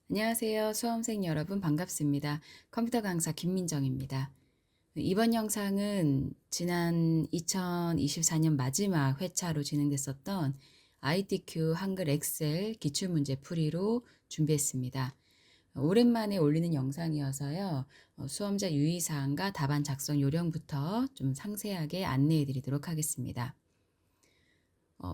안녕하세요. 수험생 여러분 반갑습니다. 컴퓨터 강사 김민정입니다. 이번 영상은 지난 2024년 마지막 회차로 진행됐었던 ITQ 한글 엑셀 기출문제 풀이로 준비했습니다. 오랜만에 올리는 영상이어서요. 수험자 유의사항과 답안 작성 요령부터 좀 상세하게 안내해 드리도록 하겠습니다.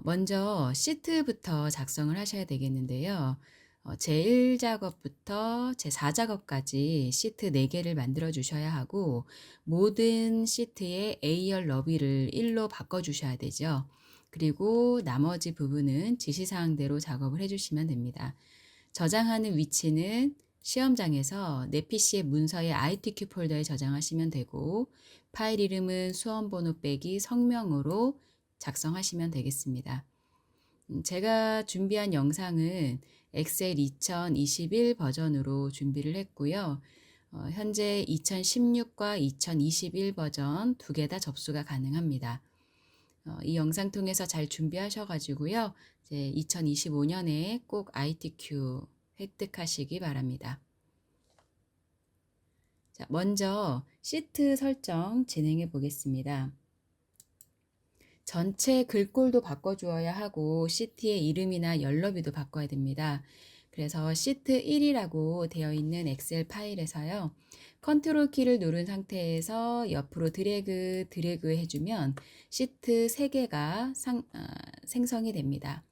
먼저 시트부터 작성을 하셔야 되겠는데요. 제1작업부터 제4작업까지 시트 4개를 만들어 주셔야 하고 모든 시트의 A열 너비를 1로 바꿔 주셔야 되죠. 그리고 나머지 부분은 지시사항대로 작업을 해주시면 됩니다. 저장하는 위치는 시험장에서 내 PC의 문서의 ITQ 폴더에 저장하시면 되고 파일 이름은 수험번호 빼기 성명으로 작성하시면 되겠습니다. 제가 준비한 영상은 엑셀 2021 버전으로 준비를 했고요. 현재 2016과 2021 버전 두 개 다 접수가 가능합니다. 이 영상 통해서 잘 준비하셔가지고요. 이제 2025년에 꼭 ITQ 획득하시기 바랍니다. 자, 먼저 시트 설정 진행해 보겠습니다. 전체 글꼴도 바꿔주어야 하고 시트의 이름이나 열너비도 바꿔야 됩니다. 그래서 시트 1이라고 되어 있는 엑셀 파일에서요. 컨트롤 키를 누른 상태에서 옆으로 드래그 해주면 시트 3개가 생성이 됩니다.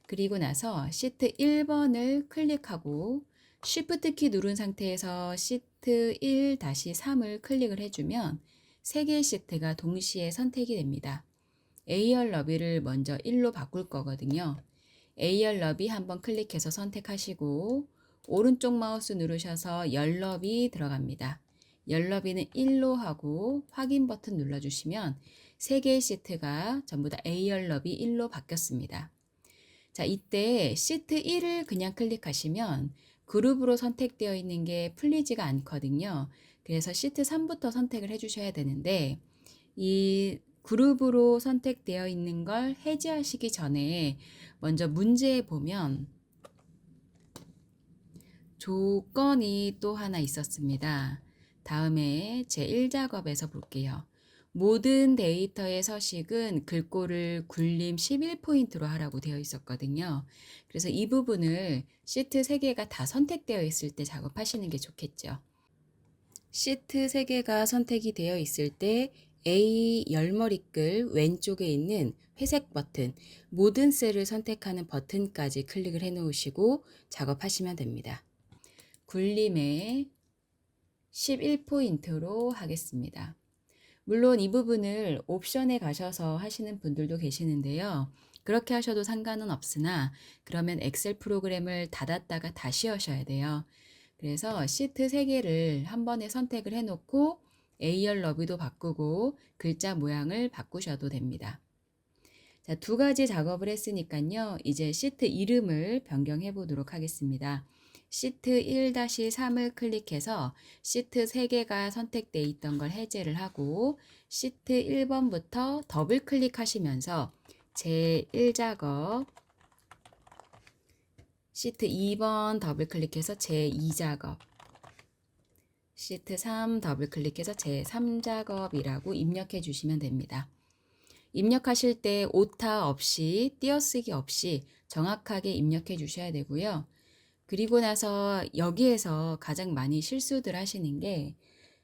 그리고 나서 시트 1번을 클릭하고 쉬프트 키 누른 상태에서 시트 1-3을 클릭을 해주면 3개의 시트가 동시에 선택이 됩니다. A열 너비를 먼저 1로 바꿀 거거든요. A열 너비 한번 클릭해서 선택하시고 오른쪽 마우스 누르셔서 열 너비 들어갑니다. 열 너비는 1로 하고 확인 버튼 눌러주시면 3개의 시트가 전부 다 A열 너비 1로 바뀌었습니다. 자, 이때 시트 1을 그냥 클릭하시면 그룹으로 선택되어 있는 게 풀리지가 않거든요. 그래서 시트 3부터 선택을 해주셔야 되는데 이 그룹으로 선택되어 있는 걸 해제하시기 전에 먼저 문제에 보면 조건이 또 하나 있었습니다. 다음에 제1작업에서 볼게요. 모든 데이터의 서식은 글꼴을 굴림 11포인트로 하라고 되어 있었거든요. 그래서 이 부분을 시트 3개가 다 선택되어 있을 때 작업하시는 게 좋겠죠. 시트 3개가 선택이 되어 있을 때 A 열머리글 왼쪽에 있는 회색 버튼, 모든 셀을 선택하는 버튼까지 클릭을 해 놓으시고 작업하시면 됩니다. 굴림에 11포인트로 하겠습니다. 물론 이 부분을 옵션에 가셔서 하시는 분들도 계시는데요. 그렇게 하셔도 상관은 없으나 그러면 엑셀 프로그램을 닫았다가 다시 하셔야 돼요. 그래서 시트 3개를 한 번에 선택을 해놓고 A열 너비도 바꾸고 글자 모양을 바꾸셔도 됩니다. 자, 2가지 작업을 했으니까요. 이제 시트 이름을 변경해 보도록 하겠습니다. 시트 1-3을 클릭해서 시트 3개가 선택되어 있던 걸 해제를 하고 시트 1번부터 더블 클릭하시면서 제1작업, 시트 2번 더블 클릭해서 제2작업, 시트 3 더블 클릭해서 제3작업이라고 입력해 주시면 됩니다. 입력하실 때 오타 없이 띄어쓰기 없이 정확하게 입력해 주셔야 되고요. 그리고 나서 여기에서 가장 많이 실수들 하시는 게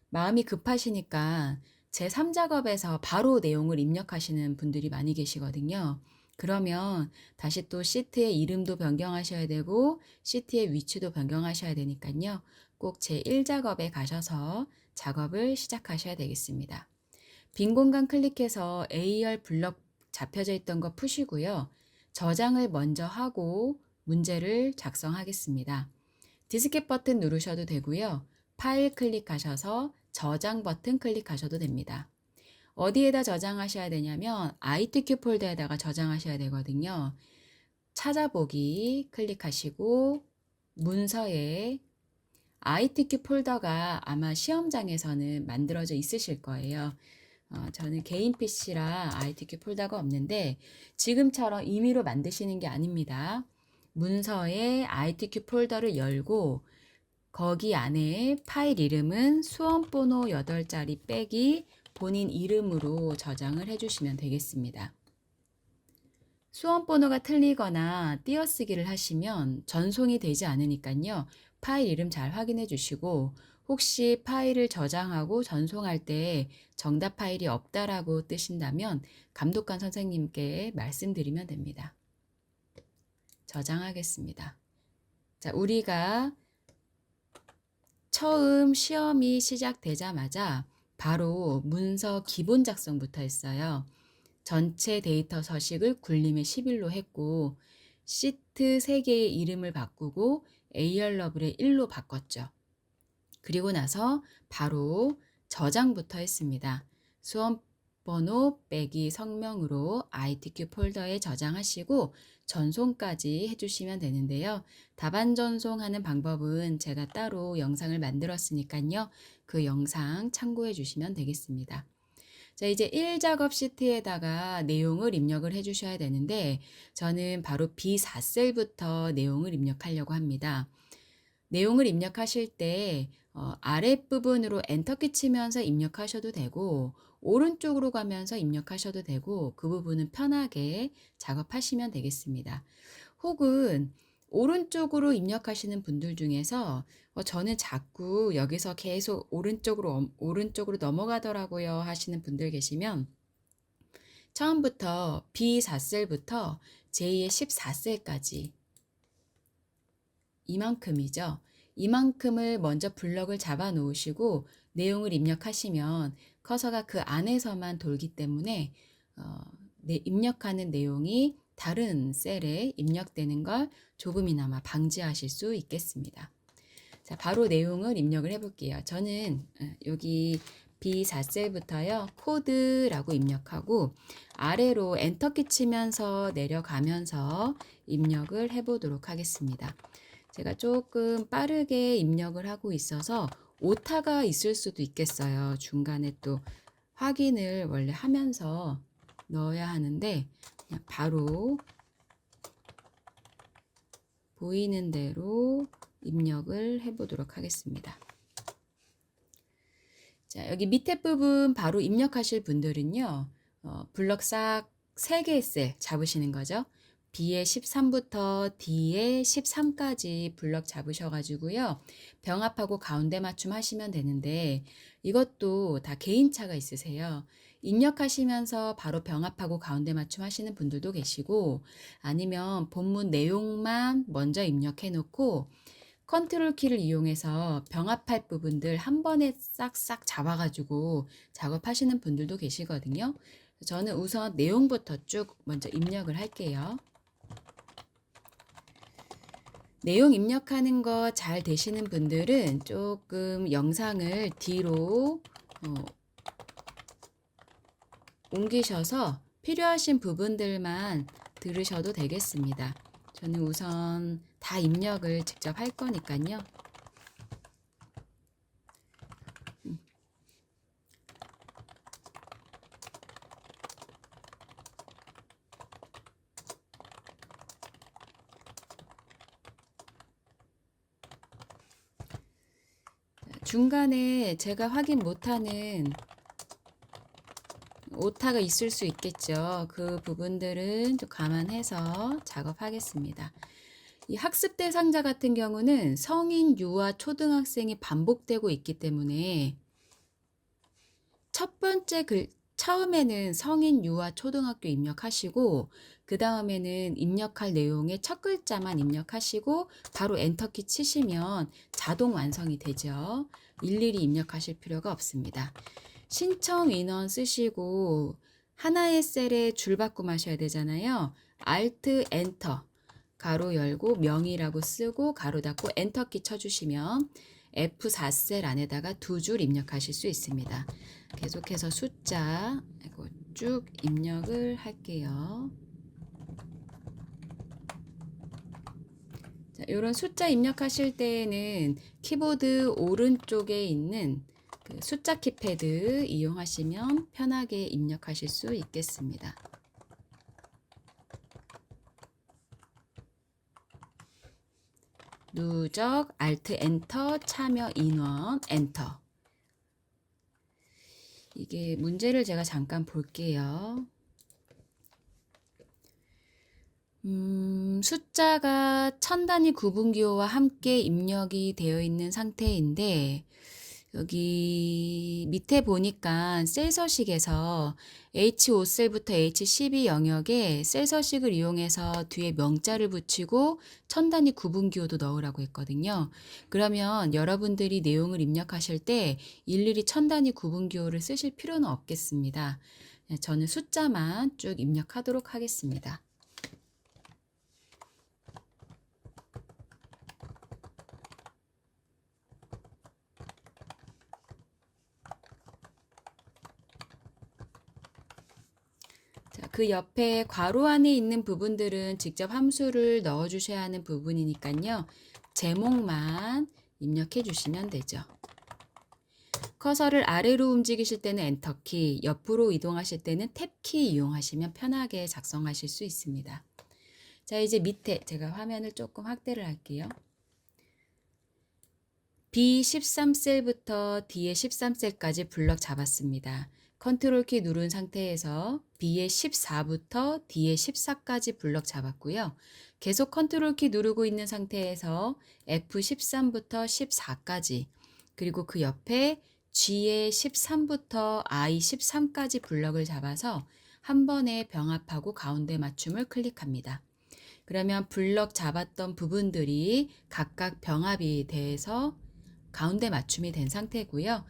마음이 급하시니까 제3작업에서 바로 내용을 입력하시는 분들이 많이 계시거든요. 그러면 다시 또 시트의 이름도 변경하셔야 되고 시트의 위치도 변경하셔야 되니까요. 꼭 제1작업에 가셔서 작업을 시작하셔야 되겠습니다. 빈 공간 클릭해서 A열 블럭 잡혀져 있던 거 푸시고요. 저장을 먼저 하고 문제를 작성하겠습니다. 디스켓 버튼 누르셔도 되고요. 파일 클릭하셔서 저장 버튼 클릭하셔도 됩니다. 어디에다 저장하셔야 되냐면 ITQ 폴더에다가 저장하셔야 되거든요. 찾아보기 클릭하시고 문서에 ITQ 폴더가 아마 시험장에서는 만들어져 있으실 거예요. 저는 개인 PC라 ITQ 폴더가 없는데 지금처럼 임의로 만드시는 게 아닙니다. 문서의 ITQ 폴더를 열고 거기 안에 파일 이름은 수험번호 8자리 빼기 본인 이름으로 저장을 해주시면 되겠습니다. 수험번호가 틀리거나 띄어쓰기를 하시면 전송이 되지 않으니까요. 파일 이름 잘 확인해 주시고 혹시 파일을 저장하고 전송할 때 정답 파일이 없다라고 뜨신다면 감독관 선생님께 말씀드리면 됩니다. 저장하겠습니다. 자, 우리가 처음 시험이 시작되자마자 바로 문서 기본 작성부터 했어요. 전체 데이터 서식을 굴림의 11로 했고 시트 3개의 이름을 바꾸고 AR 러블의 1로 바꿨죠. 그리고 나서 바로 저장부터 했습니다. 수험번호 빼기 성명으로 ITQ 폴더에 저장하시고 전송까지 해주시면 되는데요. 답안 전송하는 방법은 제가 따로 영상을 만들었으니까요. 그 영상 참고해 주시면 되겠습니다. 자, 이제 1작업 시트에다가 내용을 입력을 해 주셔야 되는데 저는 바로 B4셀부터 내용을 입력하려고 합니다. 내용을 입력하실 때 아랫부분으로 엔터키 치면서 입력하셔도 되고 오른쪽으로 가면서 입력하셔도 되고 그 부분은 편하게 작업하시면 되겠습니다. 혹은 오른쪽으로 입력하시는 분들 중에서 저는 자꾸 여기서 계속 오른쪽으로 넘어가더라고요 하시는 분들 계시면 처음부터 B4셀부터 제2의 14셀까지 이만큼이죠. 이만큼을 먼저 블럭을 잡아 놓으시고 내용을 입력하시면 커서가 그 안에서만 돌기 때문에 입력하는 내용이 다른 셀에 입력되는 걸 조금이나마 방지하실 수 있겠습니다. 자, 바로 내용을 입력을 해볼게요. 저는 여기 B4셀부터요. 코드라고 입력하고 아래로 엔터키 치면서 내려가면서 입력을 해보도록 하겠습니다. 제가 조금 빠르게 입력을 하고 있어서 오타가 있을 수도 있겠어요. 중간에 또 확인을 원래 하면서 넣어야 하는데 그냥 바로 보이는 대로 입력을 해보도록 하겠습니다. 자, 여기 밑에 부분 바로 입력하실 분들은요. 블럭 싹 3개의 셀 잡으시는 거죠. B의 13부터 D의 13까지 블럭 잡으셔가지고요. 병합하고 가운데 맞춤 하시면 되는데 이것도 다 개인차가 있으세요. 입력하시면서 바로 병합하고 가운데 맞춤 하시는 분들도 계시고 아니면 본문 내용만 먼저 입력해 놓고 컨트롤 키를 이용해서 병합할 부분들 한 번에 싹싹 잡아가지고 작업하시는 분들도 계시거든요. 저는 우선 내용부터 쭉 먼저 입력을 할게요. 내용 입력하는 거 잘 되시는 분들은 조금 영상을 뒤로 옮기셔서 필요하신 부분들만 들으셔도 되겠습니다. 저는 우선 다 입력을 직접 할 거니까요. 중간에 제가 확인 못하는 오타가 있을 수 있겠죠. 그 부분들은 좀 감안해서 작업하겠습니다. 이 학습 대상자 같은 경우는 성인, 유아, 초등학생이 반복되고 있기 때문에 첫 번째 처음에는 성인, 유아, 초등학교 입력하시고 그 다음에는 입력할 내용의 첫 글자만 입력하시고 바로 엔터키 치시면 자동 완성이 되죠. 일일이 입력하실 필요가 없습니다. 신청 인원 쓰시고 하나의 셀에 줄바꿈 하셔야 되잖아요. Alt 엔터 가로 열고 명이라고 쓰고 가로 닫고 엔터키 쳐주시면 F4셀 안에다가 2줄 입력하실 수 있습니다. 계속해서 숫자 쭉 입력을 할게요. 자, 이런 숫자 입력하실 때에는 키보드 오른쪽에 있는 그 숫자 키패드 이용하시면 편하게 입력하실 수 있겠습니다. 누적 Alt 엔터 참여 인원 엔터. 이게 문제를 제가 잠깐 볼게요. 숫자가 천 단위 구분기호와 함께 입력이 되어 있는 상태인데 여기 밑에 보니까 셀 서식에서 H5셀부터 H12 영역에 셀 서식을 이용해서 뒤에 명자를 붙이고 천 단위 구분기호도 넣으라고 했거든요. 그러면 여러분들이 내용을 입력하실 때 일일이 천 단위 구분기호를 쓰실 필요는 없겠습니다. 저는 숫자만 쭉 입력하도록 하겠습니다. 자, 그 옆에 괄호 안에 있는 부분들은 직접 함수를 넣어 주셔야 하는 부분이니까요. 제목만 입력해 주시면 되죠. 커서를 아래로 움직이실 때는 엔터키, 옆으로 이동하실 때는 탭키 이용하시면 편하게 작성하실 수 있습니다. 자, 이제 밑에 제가 화면을 조금 확대를 할게요. B13셀부터 D의 13셀까지 블럭 잡았습니다. 컨트롤 키 누른 상태에서 B의 14부터 D의 14까지 블럭 잡았고요. 계속 컨트롤 키 누르고 있는 상태에서 F13부터 14까지, 그리고 그 옆에 G의 13부터 I 13까지 블럭을 잡아서 한 번에 병합하고 가운데 맞춤을 클릭합니다. 그러면 블럭 잡았던 부분들이 각각 병합이 돼서 가운데 맞춤이 된 상태고요.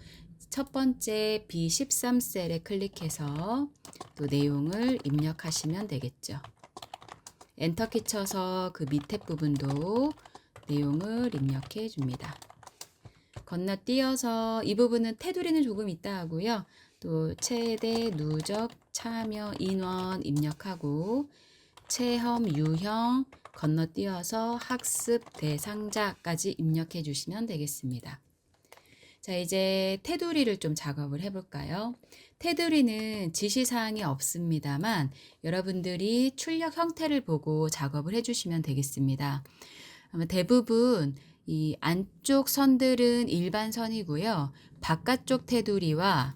첫 번째 B13셀에 클릭해서 또 내용을 입력하시면 되겠죠. 엔터키 쳐서 그 밑에 부분도 내용을 입력해 줍니다. 건너뛰어서 이 부분은 테두리는 조금 있다 하고요. 또 최대 누적 참여 인원 입력하고 체험 유형 건너뛰어서 학습 대상자까지 입력해 주시면 되겠습니다. 자, 이제 테두리를 좀 작업을 해볼까요? 테두리는 지시사항이 없습니다만 여러분들이 출력 형태를 보고 작업을 해주시면 되겠습니다. 아마 대부분 이 안쪽 선들은 일반 선이고요. 바깥쪽 테두리와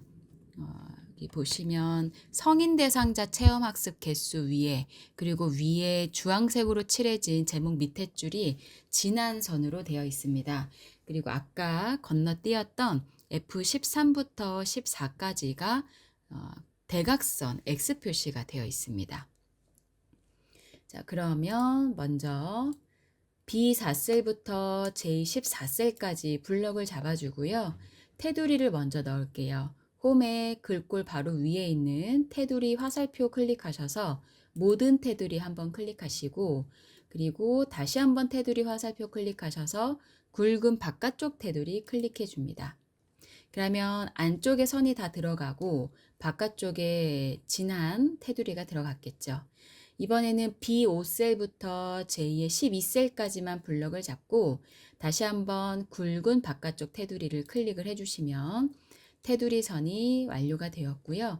여기 보시면 성인 대상자 체험학습 개수 위에, 그리고 위에 주황색으로 칠해진 제목 밑에 줄이 진한 선으로 되어 있습니다. 그리고 아까 건너뛰었던 F13부터 14까지가 대각선 X 표시가 되어 있습니다. 자, 그러면 먼저 B4셀부터 J14셀까지 블럭을 잡아주고요. 테두리를 먼저 넣을게요. 홈의 글꼴 바로 위에 있는 테두리 화살표 클릭하셔서 모든 테두리 한번 클릭하시고, 그리고 다시 한번 테두리 화살표 클릭하셔서 굵은 바깥쪽 테두리 클릭해 줍니다. 그러면 안쪽에 선이 다 들어가고 바깥쪽에 진한 테두리가 들어갔겠죠. 이번에는 B5셀부터 J의 12셀까지만 블럭을 잡고 다시 한번 굵은 바깥쪽 테두리를 클릭을 해주시면 테두리 선이 완료가 되었고요.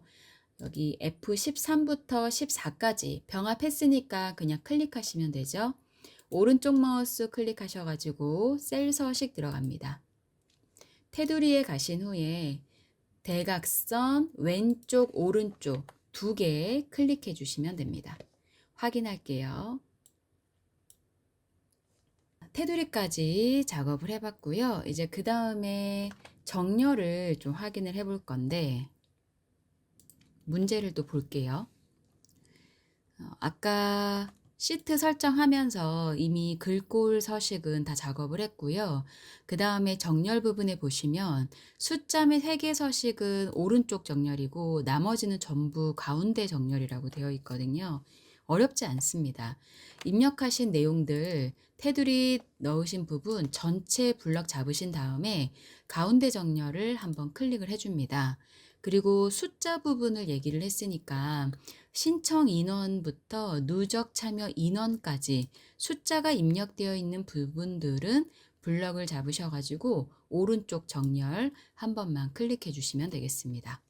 여기 F13부터 14까지 병합했으니까 그냥 클릭하시면 되죠. 오른쪽 마우스 클릭하셔가지고 셀 서식 들어갑니다. 테두리에 가신 후에 대각선 왼쪽 오른쪽 두 개 클릭해 주시면 됩니다. 확인할게요. 테두리까지 작업을 해봤고요. 이제 그 다음에 정렬을 좀 확인을 해볼 건데 문제를 또 볼게요. 아까 시트 설정하면서 이미 글꼴 서식은 다 작업을 했고요. 그 다음에 정렬 부분에 보시면 숫자 및 회계 서식은 오른쪽 정렬이고 나머지는 전부 가운데 정렬이라고 되어 있거든요. 어렵지 않습니다. 입력하신 내용들 테두리 넣으신 부분 전체 블럭 잡으신 다음에 가운데 정렬을 한번 클릭을 해줍니다. 그리고 숫자 부분을 얘기를 했으니까 신청 인원부터 누적 참여 인원까지 숫자가 입력되어 있는 부분들은 블럭을 잡으셔가지고 오른쪽 정렬 한 번만 클릭해 주시면 되겠습니다.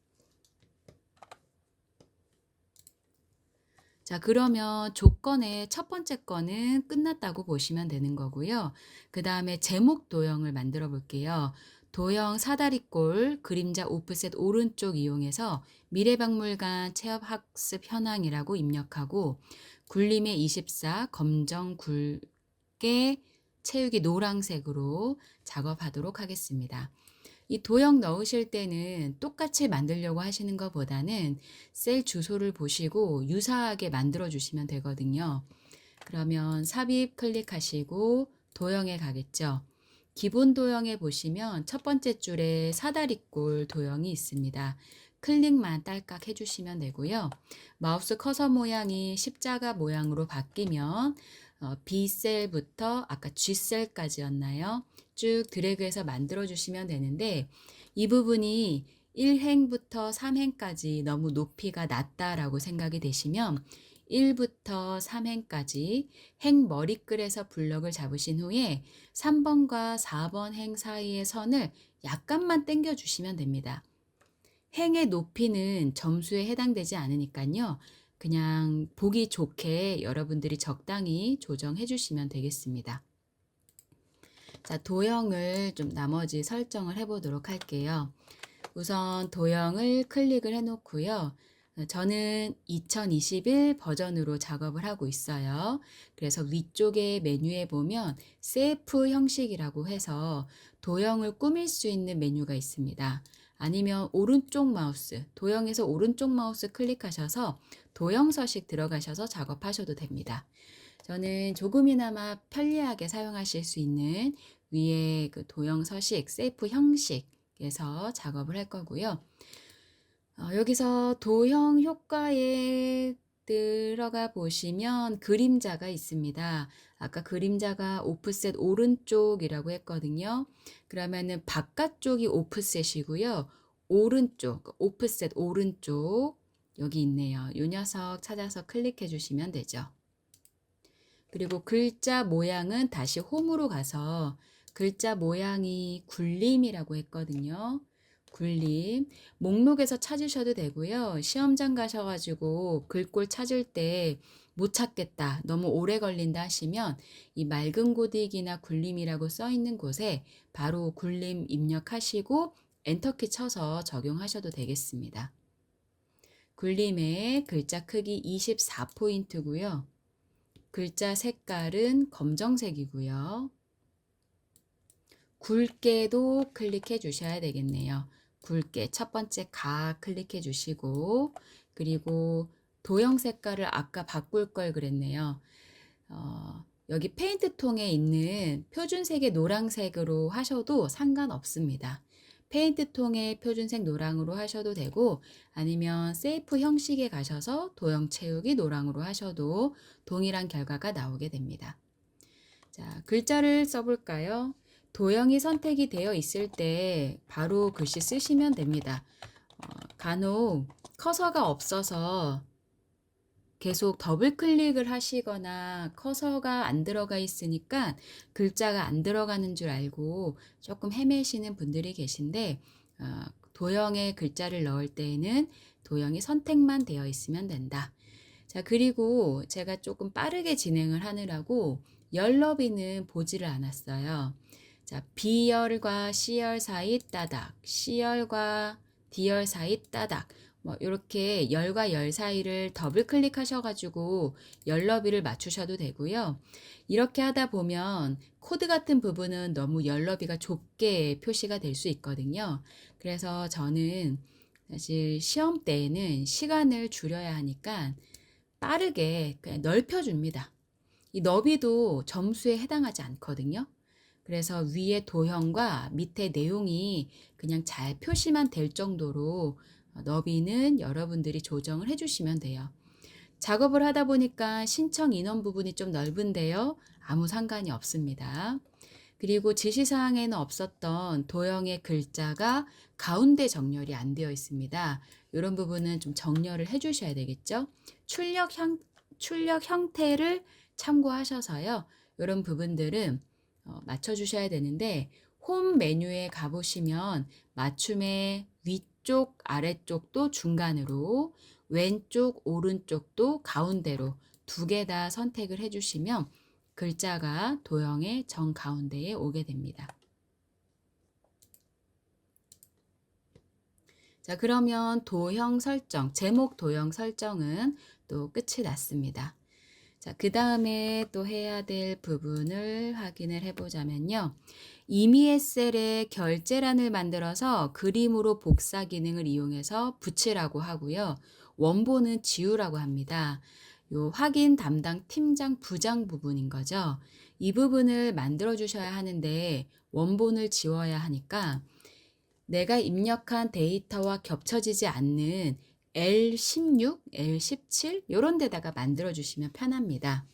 자, 그러면 조건의 첫 번째 거는 끝났다고 보시면 되는 거고요. 그 다음에 제목 도형을 만들어 볼게요. 도형 사다리꼴 그림자 오프셋 오른쪽 이용해서 미래박물관 체험학습 현황이라고 입력하고 굴림의 24 검정 굵게 채우기 노란색으로 작업하도록 하겠습니다. 이 도형 넣으실 때는 똑같이 만들려고 하시는 것보다는 셀 주소를 보시고 유사하게 만들어 주시면 되거든요. 그러면 삽입 클릭하시고 도형에 가겠죠. 기본 도형에 보시면 첫 번째 줄에 사다리꼴 도형이 있습니다. 클릭만 딸깍 해주시면 되고요. 마우스 커서 모양이 십자가 모양으로 바뀌면 B셀부터 아까 G셀까지였나요? 쭉 드래그해서 만들어 주시면 되는데 이 부분이 1행부터 3행까지 너무 높이가 낮다라고 생각이 되시면 1부터 3행까지 행 머리글에서 블럭을 잡으신 후에 3번과 4번 행 사이의 선을 약간만 당겨 주시면 됩니다. 행의 높이는 점수에 해당되지 않으니까요. 그냥 보기 좋게 여러분들이 적당히 조정해 주시면 되겠습니다. 자, 도형을 좀 나머지 설정을 해 보도록 할게요. 우선 도형을 클릭을 해 놓고요. 저는 2021 버전으로 작업을 하고 있어요. 그래서 위쪽에 메뉴에 보면 CF 형식이라고 해서 도형을 꾸밀 수 있는 메뉴가 있습니다. 아니면 오른쪽 마우스, 도형에서 오른쪽 마우스 클릭하셔서 도형 서식 들어가셔서 작업하셔도 됩니다. 저는 조금이나마 편리하게 사용하실 수 있는 위에 그 도형 서식, CF 형식에서 작업을 할 거고요. 여기서 도형 효과에 들어가 보시면 그림자가 있습니다. 아까 그림자가 오프셋 오른쪽이라고 했거든요. 그러면은 바깥쪽이 오프셋이고요. 오른쪽, 오프셋 오른쪽 여기 있네요. 이 녀석 찾아서 클릭해 주시면 되죠. 그리고 글자 모양은 다시 홈으로 가서 글자 모양이 굴림이라고 했거든요. 굴림. 목록에서 찾으셔도 되고요. 시험장 가셔가지고 글꼴 찾을 때 못 찾겠다, 너무 오래 걸린다 하시면 이 맑은 고딕이나 굴림이라고 써 있는 곳에 바로 굴림 입력하시고 엔터키 쳐서 적용하셔도 되겠습니다. 굴림의 글자 크기 24포인트고요. 글자 색깔은 검정색이고요. 굵게도 클릭해 주셔야 되겠네요. 굵게 첫 번째 가 클릭해 주시고 그리고 도형 색깔을 아까 바꿀 걸 그랬네요. 여기 페인트 통에 있는 표준색의 노란색으로 하셔도 상관없습니다. 페인트 통에 표준색 노랑으로 하셔도 되고 아니면 세이프 형식에 가셔서 도형 채우기 노랑으로 하셔도 동일한 결과가 나오게 됩니다. 자, 글자를 써볼까요? 도형이 선택이 되어 있을 때 바로 글씨 쓰시면 됩니다. 간혹 커서가 없어서 계속 더블 클릭을 하시거나 커서가 안 들어가 있으니까 글자가 안 들어가는 줄 알고 조금 헤매시는 분들이 계신데 도형에 글자를 넣을 때에는 도형이 선택만 되어 있으면 된다. 자, 그리고 제가 조금 빠르게 진행을 하느라고 열너비는 보지를 않았어요. 자, B열과 C열 사이 따닥, C열과 D열 사이 따닥, 뭐 이렇게 열과 열 사이를 더블 클릭하셔가지고 열너비를 맞추셔도 되고요. 이렇게 하다 보면 코드 같은 부분은 너무 열너비가 좁게 표시가 될 수 있거든요. 그래서 저는 사실 시험 때에는 시간을 줄여야 하니까 빠르게 그냥 넓혀줍니다. 이 너비도 점수에 해당하지 않거든요. 그래서 위에 도형과 밑에 내용이 그냥 잘 표시만 될 정도로 너비는 여러분들이 조정을 해주시면 돼요. 작업을 하다 보니까 신청 인원 부분이 좀 넓은데요. 아무 상관이 없습니다. 그리고 지시사항에는 없었던 도형의 글자가 가운데 정렬이 안 되어 있습니다. 이런 부분은 좀 정렬을 해주셔야 되겠죠. 출력 형태를 참고하셔서요. 이런 부분들은 맞춰주셔야 되는데 홈 메뉴에 가보시면 맞춤의 위쪽 아래쪽도 중간으로 왼쪽, 오른쪽도 가운데로 두 개 다 선택을 해주시면 글자가 도형의 정가운데에 오게 됩니다. 자, 그러면 도형 설정, 제목 도형 설정은 또 끝이 났습니다. 자, 그 다음에 또 해야 될 부분을 확인을 해보자면요. 임의의 셀에 결제란을 만들어서 그림으로 복사 기능을 이용해서 붙이라고 하고요. 원본은 지우라고 합니다. 요 확인 담당 팀장 부장 부분인 거죠. 이 부분을 만들어 주셔야 하는데 원본을 지워야 하니까 내가 입력한 데이터와 겹쳐지지 않는 L16, L17 이런 데다가 만들어 주시면 편합니다.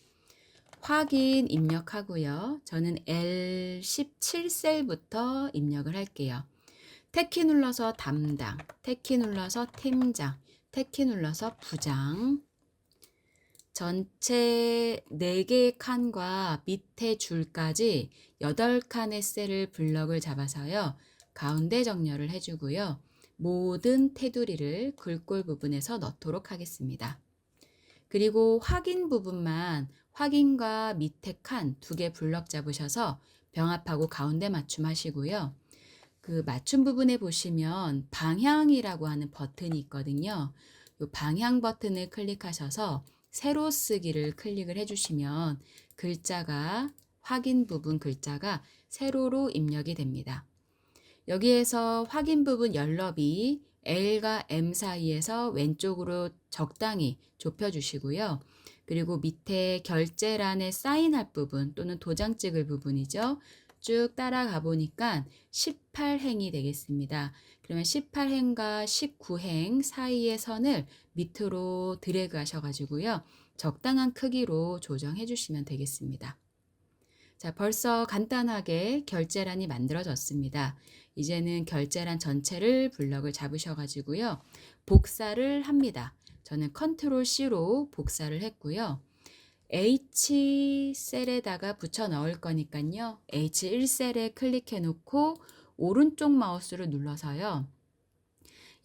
확인 입력하고요. 저는 L17 셀부터 입력을 할게요. 태키 눌러서 담당, 태키 눌러서 팀장, 태키 눌러서 부장. 전체 4개의 칸과 밑에 줄까지 8칸의 셀을 블럭을 잡아서요. 가운데 정렬을 해주고요. 모든 테두리를 글꼴 부분에서 넣도록 하겠습니다. 그리고 확인 부분만 확인과 밑에 칸 2개 블럭 잡으셔서 병합하고 가운데 맞춤 하시고요. 그 맞춤 부분에 보시면 방향이라고 하는 버튼이 있거든요. 이 방향 버튼을 클릭하셔서 세로 쓰기를 클릭을 해주시면 글자가 확인 부분 글자가 세로로 입력이 됩니다. 여기에서 확인 부분 연럽이 L과 M 사이에서 왼쪽으로 적당히 좁혀주시고요. 그리고 밑에 결제란에 사인할 부분 또는 도장 찍을 부분이죠. 쭉 따라가 보니까 18행이 되겠습니다. 그러면 18행과 19행 사이의 선을 밑으로 드래그 하셔가지고요. 적당한 크기로 조정해 주시면 되겠습니다. 자, 벌써 간단하게 결제란이 만들어졌습니다. 이제는 결제란 전체를 블럭을 잡으셔가지고요. 복사를 합니다. 저는 컨트롤 C로 복사를 했고요. H 셀에다가 붙여 넣을 거니까요. H1셀에 클릭해 놓고 오른쪽 마우스를 눌러서요.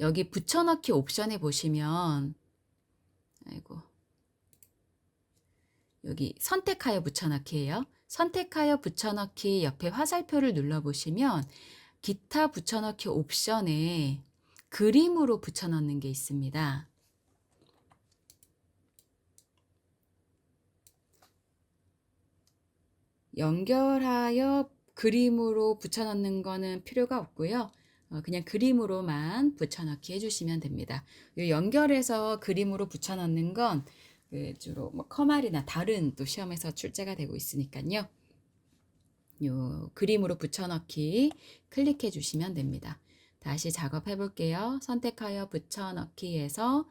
여기 붙여넣기 옵션에 보시면 여기 선택하여 붙여넣기예요. 선택하여 붙여넣기 옆에 화살표를 눌러보시면 기타 붙여넣기 옵션에 그림으로 붙여넣는 게 있습니다. 연결하여 그림으로 붙여넣는 거는 필요가 없고요. 그냥 그림으로만 붙여넣기 해주시면 됩니다. 연결해서 그림으로 붙여넣는 건 주로 뭐 커말이나 다른 또 시험에서 출제가 되고 있으니까요. 요 그림으로 붙여넣기 클릭해 주시면 됩니다. 다시 작업해 볼게요. 선택하여 붙여넣기에서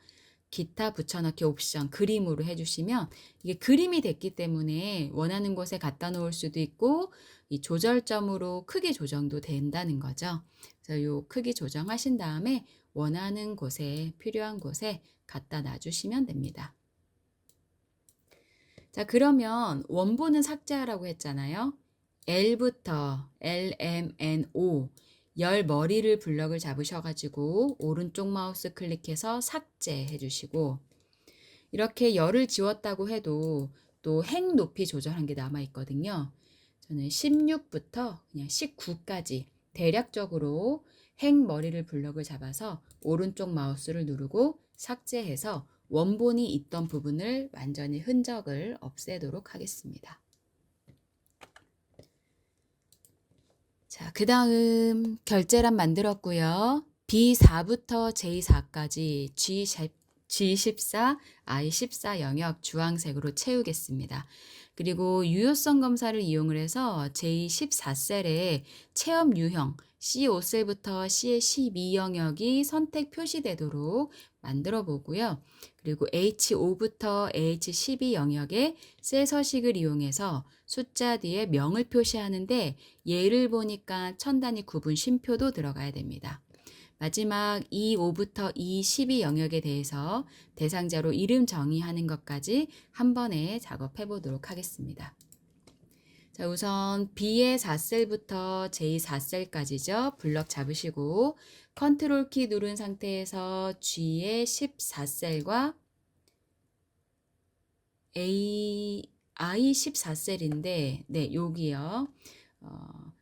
기타 붙여넣기 옵션 그림으로 해주시면 이게 그림이 됐기 때문에 원하는 곳에 갖다 놓을 수도 있고 이 조절점으로 크기 조정도 된다는 거죠. 그래서 요 크기 조정하신 다음에 원하는 곳에 필요한 곳에 갖다 놔주시면 됩니다. 자, 그러면 원본은 삭제하라고 했잖아요. L부터 L, M, N, O 열 머리를 블럭을 잡으셔가지고 오른쪽 마우스 클릭해서 삭제해 주시고 이렇게 열을 지웠다고 해도 또 행 높이 조절한 게 남아 있거든요. 저는 16부터 그냥 19까지 대략적으로 행 머리를 블럭을 잡아서 오른쪽 마우스를 누르고 삭제해서 원본이 있던 부분을 완전히 흔적을 없애도록 하겠습니다. 자, 그 다음 결제란 만들었고요. B4부터 J4까지 G14, I14 영역 주황색으로 채우겠습니다. 그리고 유효성 검사를 이용을 해서 J14셀에 체험 유형 C5셀부터 C12 영역이 선택 표시되도록 만들어 보고요. 그리고 H5부터 H12 영역에 셀 서식을 이용해서 숫자 뒤에 명을 표시하는데 예를 보니까 천단위 구분 쉼표도 들어가야 됩니다. 마지막 E5부터 E12 영역에 대해서 대상자로 이름 정의하는 것까지 한 번에 작업해 보도록 하겠습니다. 자, 우선 B의 4셀부터 J 4셀까지죠. 블럭 잡으시고 컨트롤 키 누른 상태에서 G의 14셀과 I 14셀인데, 네, 여기요.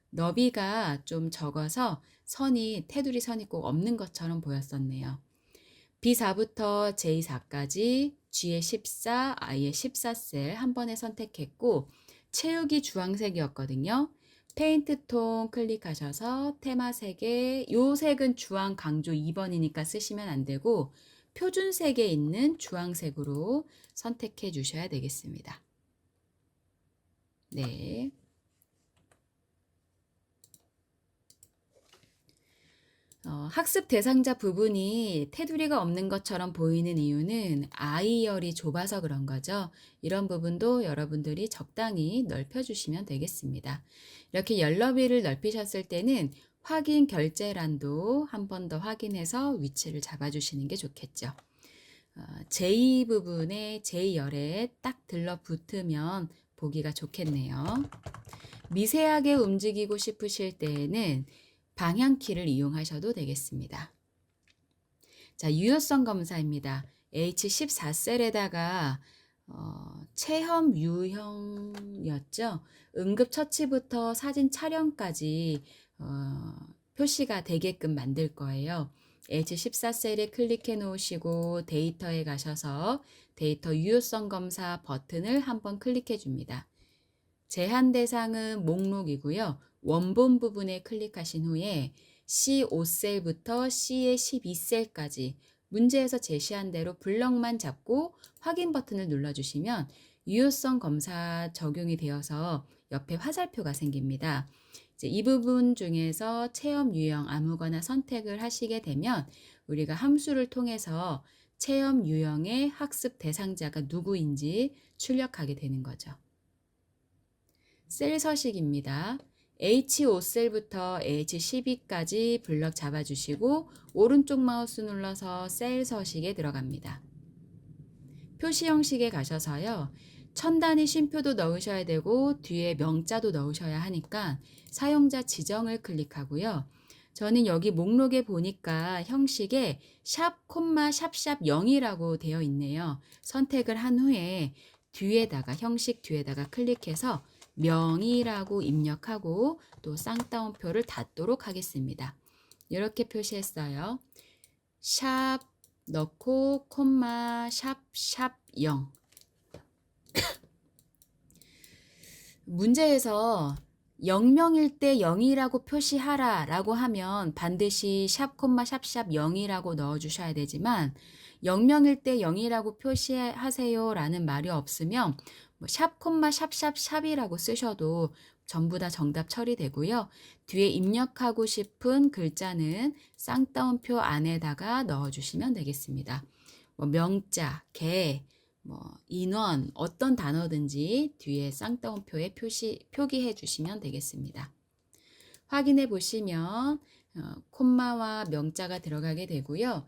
너비가 좀 적어서 테두리 선이 꼭 없는 것처럼 보였었네요. B4부터 J4까지 G의 14, I의 14셀 한 번에 선택했고 채우기 주황색이었거든요. 페인트 톤 클릭하셔서 테마색에 요 색은 주황 강조 2번이니까 쓰시면 안 되고 표준색에 있는 주황색으로 선택해 주셔야 되겠습니다. 네. 학습 대상자 부분이 테두리가 없는 것처럼 보이는 이유는 I열이 좁아서 그런 거죠. 이런 부분도 여러분들이 적당히 넓혀주시면 되겠습니다. 이렇게 열너비를 넓히셨을 때는 확인 결제란도 한 번 더 확인해서 위치를 잡아주시는 게 좋겠죠. J 부분에 J열에 딱 들러붙으면 보기가 좋겠네요. 미세하게 움직이고 싶으실 때에는 방향키를 이용하셔도 되겠습니다. 자, 유효성 검사입니다. H14셀에다가 체험 유형이었죠. 응급처치부터 사진 촬영까지 표시가 되게끔 만들 거예요. H14셀에 클릭해 놓으시고 데이터에 가셔서 데이터 유효성 검사 버튼을 한번 클릭해 줍니다. 제한 대상은 목록이고요. 원본 부분에 클릭하신 후에 C5셀부터 C의 12셀까지 문제에서 제시한 대로 블럭만 잡고 확인 버튼을 눌러주시면 유효성 검사 적용이 되어서 옆에 화살표가 생깁니다. 이제 이 부분 중에서 체험 유형 아무거나 선택을 하시게 되면 우리가 함수를 통해서 체험 유형의 학습 대상자가 누구인지 출력하게 되는 거죠. 셀 서식입니다. H5셀부터 H12까지 블럭 잡아주시고 오른쪽 마우스 눌러서 셀 서식에 들어갑니다. 표시 형식에 가셔서요. 첨단위 쉼표도 넣으셔야 되고 뒤에 명자도 넣으셔야 하니까 사용자 지정을 클릭하고요. 저는 여기 목록에 보니까 형식에 샵, 콤마, 샵샵 0이라고 되어 있네요. 선택을 한 후에 뒤에다가 형식 뒤에다가 클릭해서 명이라고 입력하고 또 쌍따옴표를 닫도록 하겠습니다. 이렇게 표시했어요. 샵 넣고 콤마 샵샵 0. 문제에서 0명일 때 0이라고 표시하라 라고 하면 반드시 샵 콤마 샵샵 0이라고 넣어 주셔야 되지만 0명일 때 0이라고 표시하세요 라는 말이 없으면 샵 콤마 샵샵 샵이라고 쓰셔도 전부 다 정답 처리되고요. 뒤에 입력하고 싶은 글자는 쌍따옴표 안에다가 넣어주시면 되겠습니다. 명자, 개, 인원, 어떤 단어든지 뒤에 쌍따옴표에 표기해 주시면 되겠습니다. 확인해 보시면 콤마와 명자가 들어가게 되고요.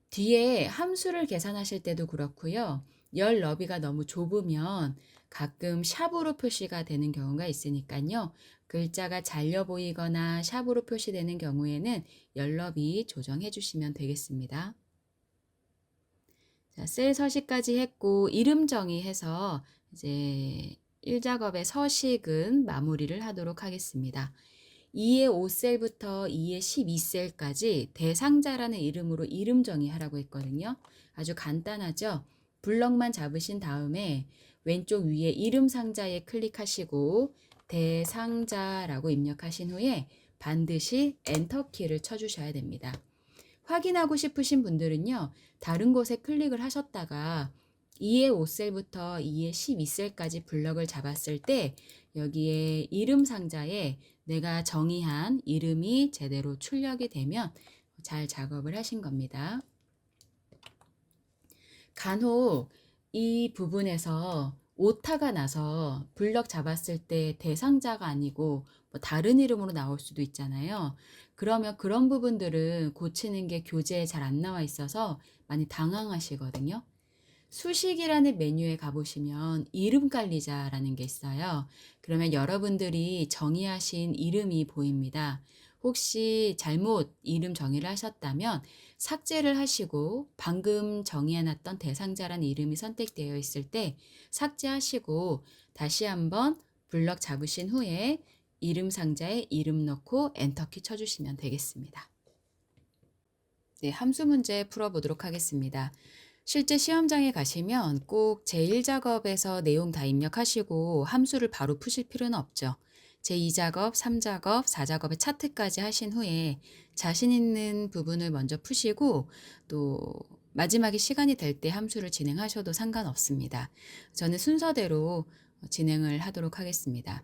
뒤에 함수를 계산하실 때도 그렇고요. 열 너비가 너무 좁으면 가끔 샵으로 표시가 되는 경우가 있으니까요. 글자가 잘려 보이거나 샵으로 표시되는 경우에는 열 너비 조정해 주시면 되겠습니다. 자, 셀 서식까지 했고 이름 정의해서 이제 1작업의 서식은 마무리를 하도록 하겠습니다. 2의 5셀부터 2의 12셀까지 대상자라는 이름으로 이름 정의하라고 했거든요. 아주 간단하죠. 블럭만 잡으신 다음에 왼쪽 위에 이름 상자에 클릭하시고 대상자라고 입력하신 후에 반드시 엔터 키를 쳐주셔야 됩니다. 확인하고 싶으신 분들은요. 다른 곳에 클릭을 하셨다가 2의 5셀부터 2의 12셀까지 블럭을 잡았을 때 여기에 이름 상자에 내가 정의한 이름이 제대로 출력이 되면 잘 작업을 하신 겁니다. 간혹 이 부분에서 오타가 나서 블럭 잡았을 때 대상자가 아니고 다른 이름으로 나올 수도 있잖아요. 그러면 그런 부분들은 고치는 게 교재에 잘 안 나와 있어서 많이 당황하시거든요. 수식이라는 메뉴에 가보시면 이름 관리자라는 게 있어요. 그러면 여러분들이 정의하신 이름이 보입니다. 혹시 잘못 이름 정의를 하셨다면 삭제를 하시고 방금 정의해놨던 대상자라는 이름이 선택되어 있을 때 삭제하시고 다시 한번 블럭 잡으신 후에 이름 상자에 이름 넣고 엔터키 쳐주시면 되겠습니다. 네, 함수 문제 풀어보도록 하겠습니다. 실제 시험장에 가시면 꼭 제1작업에서 내용 다 입력하시고 함수를 바로 푸실 필요는 없죠. 제2작업, 3작업, 4작업의 차트까지 하신 후에 자신 있는 부분을 먼저 푸시고 또 마지막에 시간이 될 때 함수를 진행하셔도 상관없습니다. 저는 순서대로 진행을 하도록 하겠습니다.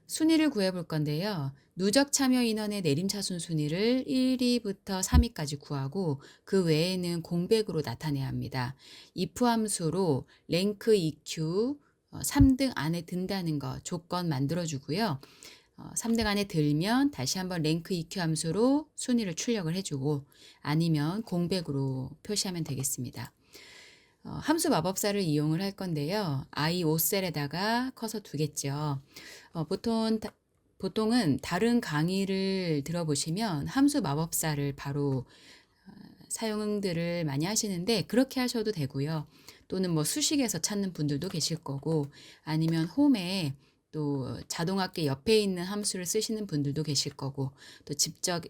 순위를 구해 볼 건데요. 누적 참여 인원의 내림차순 순위를 1위부터 3위까지 구하고 그 외에는 공백으로 나타내야 합니다. if 함수로 랭크 EQ 3등 안에 든다는 거 조건 만들어 주고요. 3등 안에 들면 다시 한번 랭크 EQ 함수로 순위를 출력을 해주고 아니면 공백으로 표시하면 되겠습니다. 함수 마법사를 이용을 할 건데요. i 5셀에다가 커서 두겠죠. 보통은 다른 강의를 들어보시면 함수 마법사를 바로 사용들을 많이 하시는데 그렇게 하셔도 되고요. 또는 뭐 수식에서 찾는 분들도 계실 거고 아니면 홈에 또 자동학계 옆에 있는 함수를 쓰시는 분들도 계실 거고 또 직접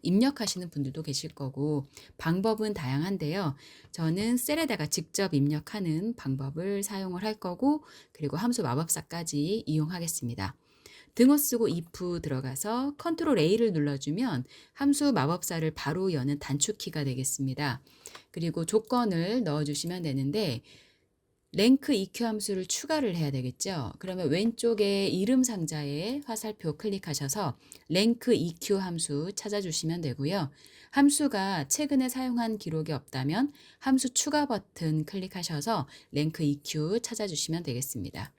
입력하시는 분들도 계실 거고 방법은 다양한데요. 저는 셀에다가 직접 입력하는 방법을 사용을 할 거고 그리고 함수 마법사까지 이용하겠습니다. 등호 쓰고 if 들어가서 컨트롤 A를 눌러주면 함수 마법사를 바로 여는 단축키가 되겠습니다. 그리고 조건을 넣어주시면 되는데 랭크 EQ 함수를 추가를 해야 되겠죠. 그러면 왼쪽에 이름 상자에 화살표 클릭하셔서 랭크 EQ 함수 찾아주시면 되고요. 함수가 최근에 사용한 기록이 없다면 함수 추가 버튼 클릭하셔서 랭크 EQ 찾아주시면 되겠습니다.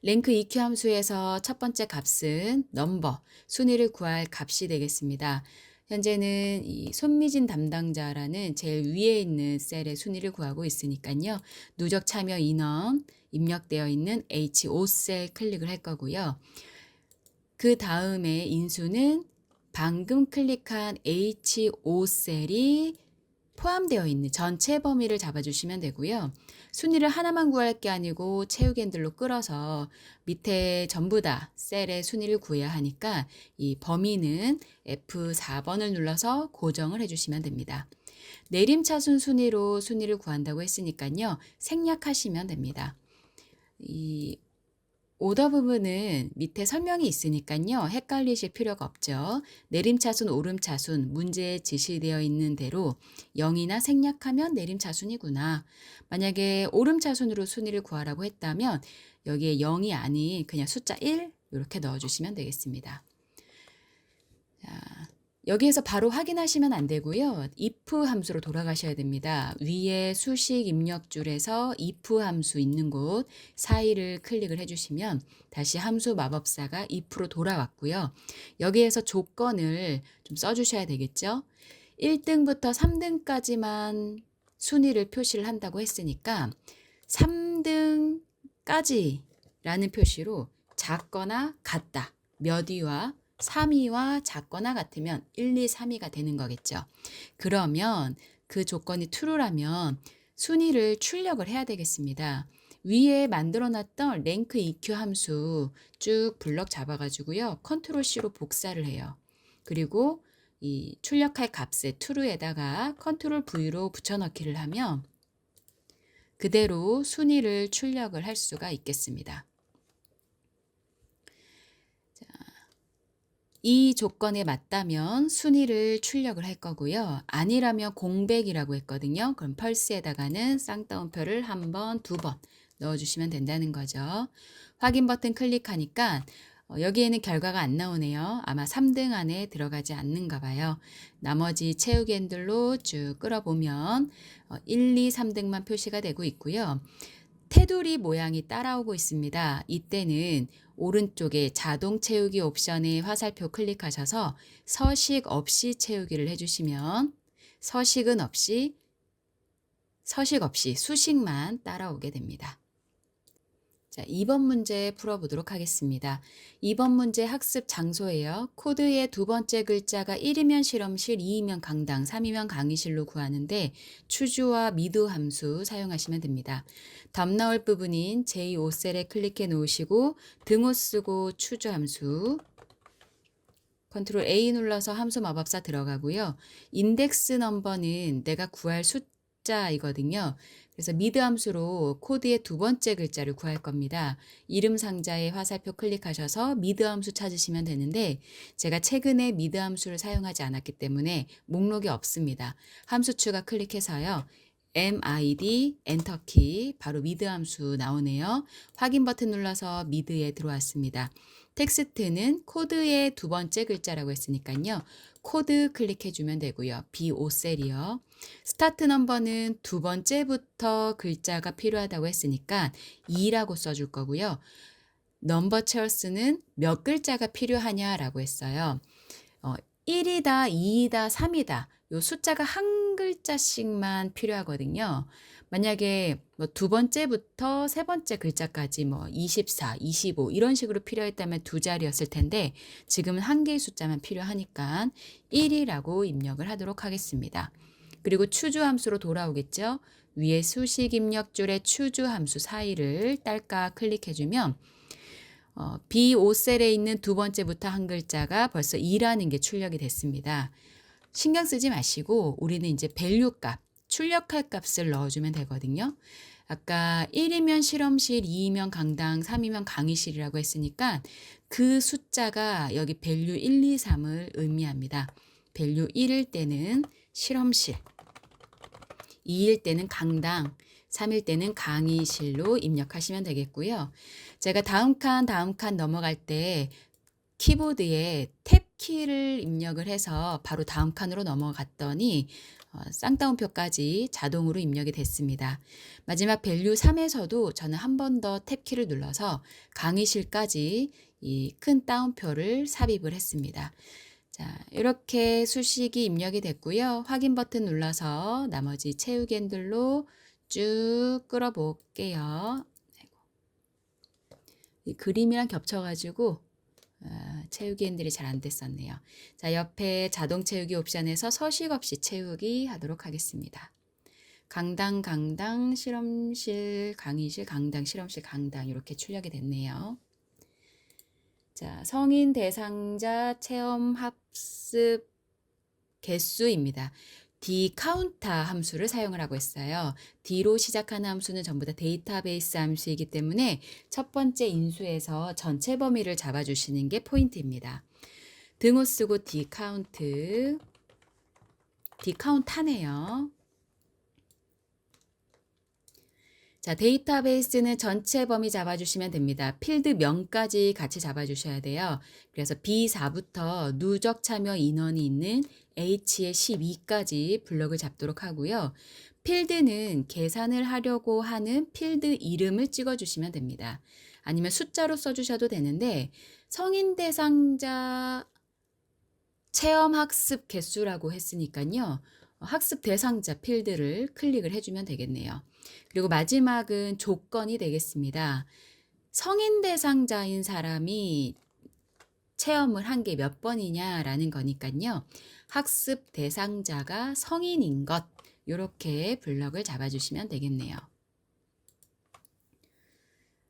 랭크 EQ 함수에서 첫 번째 값은 넘버, 순위를 구할 값이 되겠습니다. 현재는 이 손미진 담당자라는 제일 위에 있는 셀의 순위를 구하고 있으니까요. 누적 참여 인원 입력되어 있는 H5셀 클릭을 할 거고요. 그 다음에 인수는 방금 클릭한 H5셀이 포함되어 있는 전체 범위를 잡아주시면 되고요. 순위를 하나만 구할 게 아니고 채우기 핸들로 끌어서 밑에 전부 다 셀의 순위를 구해야 하니까 이 범위는 F4번을 눌러서 고정을 해주시면 됩니다. 내림차순 순위로 순위를 구한다고 했으니까요. 생략하시면 됩니다. 이 오더 부분은 밑에 설명이 있으니까요. 헷갈리실 필요가 없죠. 내림차순, 오름차순, 문제에 지시되어 있는 대로 0이나 생략하면 내림차순이구나. 만약에 오름차순으로 순위를 구하라고 했다면 여기에 0이 아닌 그냥 숫자 1 이렇게 넣어주시면 되겠습니다. 자, 여기에서 바로 확인하시면 안 되고요. if 함수로 돌아가셔야 됩니다. 위에 수식 입력줄에서 if 함수 있는 곳 사이를 클릭을 해주시면 다시 함수 마법사가 if로 돌아왔고요. 여기에서 조건을 좀 써주셔야 되겠죠. 1등부터 3등까지만 순위를 표시를 한다고 했으니까 3등까지라는 표시로 작거나 같다. 몇 위와 3위와 작거나 같으면 1, 2, 3위가 되는 거겠죠. 그러면 그 조건이 true라면 순위를 출력을 해야 되겠습니다. 위에 만들어놨던 랭크 EQ 함수 쭉 블럭 잡아가지고요. 컨트롤 C로 복사를 해요. 그리고 이 출력할 값의 true에다가 컨트롤 V로 붙여넣기를 하면 그대로 순위를 출력을 할 수가 있겠습니다. 이 조건에 맞다면 순위를 출력을 할 거고요. 아니라면 공백이라고 했거든요. 그럼 펄스에다가는 쌍따옴표를 한 번, 두 번 넣어주시면 된다는 거죠. 확인 버튼 클릭하니까 여기에는 결과가 안 나오네요. 아마 3등 안에 들어가지 않는가 봐요. 나머지 채우기 핸들로 쭉 끌어보면 1, 2, 3등만 표시가 되고 있고요. 테두리 모양이 따라오고 있습니다. 이때는 오른쪽에 자동 채우기 옵션에 화살표 클릭하셔서 서식 없이 채우기를 해주시면 서식은 없이 서식 없이 수식만 따라오게 됩니다. 자, 2번 문제 풀어보도록 하겠습니다. 2번 문제 학습 장소예요. 코드의 두 번째 글자가 1이면 실험실, 2이면 강당, 3이면 강의실로 구하는데 추주와 미드 함수 사용하시면 됩니다. 답 나올 부분인 J5셀에 클릭해 놓으시고 등호 쓰고 추주 함수, 컨트롤 A 눌러서 함수 마법사 들어가고요. 인덱스 넘버는 내가 구할 숫자이거든요. 그래서 미드 함수로 코드의 두 번째 글자를 구할 겁니다. 이름 상자에 화살표 클릭하셔서 미드 함수 찾으시면 되는데 제가 최근에 미드 함수를 사용하지 않았기 때문에 목록이 없습니다. 함수 추가 클릭해서요. MID 엔터키 바로 미드 함수 나오네요. 확인 버튼 눌러서 미드에 들어왔습니다. 텍스트는 코드의 두 번째 글자라고 했으니까요. 코드 클릭해주면 되고요. B5셀이요. 스타트 넘버는 두 번째부터 글자가 필요하다고 했으니까 2라고 써줄 거고요. 넘버 체어스는 몇 글자가 필요하냐라고 했어요. 1이다, 2이다, 3이다. 요 숫자가 한 글자씩만 필요하거든요. 만약에 뭐 두 번째부터 세 번째 글자까지 뭐 24, 25 이런 식으로 필요했다면 두 자리였을 텐데 지금은 한 개의 숫자만 필요하니까 1이라고 입력을 하도록 하겠습니다. 그리고 추주 함수로 돌아오겠죠. 위에 수식 입력줄에 추주 함수 사이를 딸깍 클릭해주면 B5셀에 있는 두 번째부터 한 글자가 벌써 2라는 게 출력이 됐습니다. 신경 쓰지 마시고 우리는 이제 밸류 값, 출력할 값을 넣어주면 되거든요. 아까 1이면 실험실, 2이면 강당, 3이면 강의실이라고 했으니까 그 숫자가 여기 밸류 1, 2, 3을 의미합니다. 밸류 1일 때는 실험실, 2일 때는 강당, 3일 때는 강의실로 입력하시면 되겠고요. 제가 다음 칸 넘어갈 때 키보드에 탭 키를 입력을 해서 바로 다음 칸으로 넘어갔더니 쌍따옴표까지 자동으로 입력이 됐습니다. 마지막 밸류 3에서도 저는 한 번 더 탭 키를 눌러서 강의실까지 이 큰 따옴표를 삽입을 했습니다. 자, 이렇게 수식이 입력이 됐고요. 확인 버튼 눌러서 나머지 채우기 핸들로 쭉 끌어볼게요. 이 그림이랑 겹쳐가지고 채우기 핸들이 잘 안 됐었네요. 자, 옆에 자동 채우기 옵션에서 서식 없이 채우기 하도록 하겠습니다. 강당, 실험실, 강의실, 강당, 실험실, 강당 이렇게 출력이 됐네요. 자, 성인 대상자 체험 학습 개수입니다. dCount 함수를 사용을 하고 있어요. d로 시작하는 함수는 전부 다 데이터베이스 함수이기 때문에 첫 번째 인수에서 전체 범위를 잡아주시는 게 포인트입니다. 등호 쓰고 dCount 하네요. 자, 데이터베이스는 전체 범위 잡아주시면 됩니다. 필드 명까지 같이 잡아주셔야 돼요. 그래서 B4부터 누적 참여 인원이 있는 H의 12까지 블럭을 잡도록 하고요. 필드는 계산을 하려고 하는 필드 이름을 찍어주시면 됩니다. 아니면 숫자로 써주셔도 되는데 성인 대상자 체험 학습 개수라고 했으니까요. 학습 대상자 필드를 클릭을 해주면 되겠네요. 그리고 마지막은 조건이 되겠습니다. 성인 대상자인 사람이 체험을 한 게 몇 번이냐라는 거니까요. 학습 대상자가 성인인 것 이렇게 블럭을 잡아주시면 되겠네요.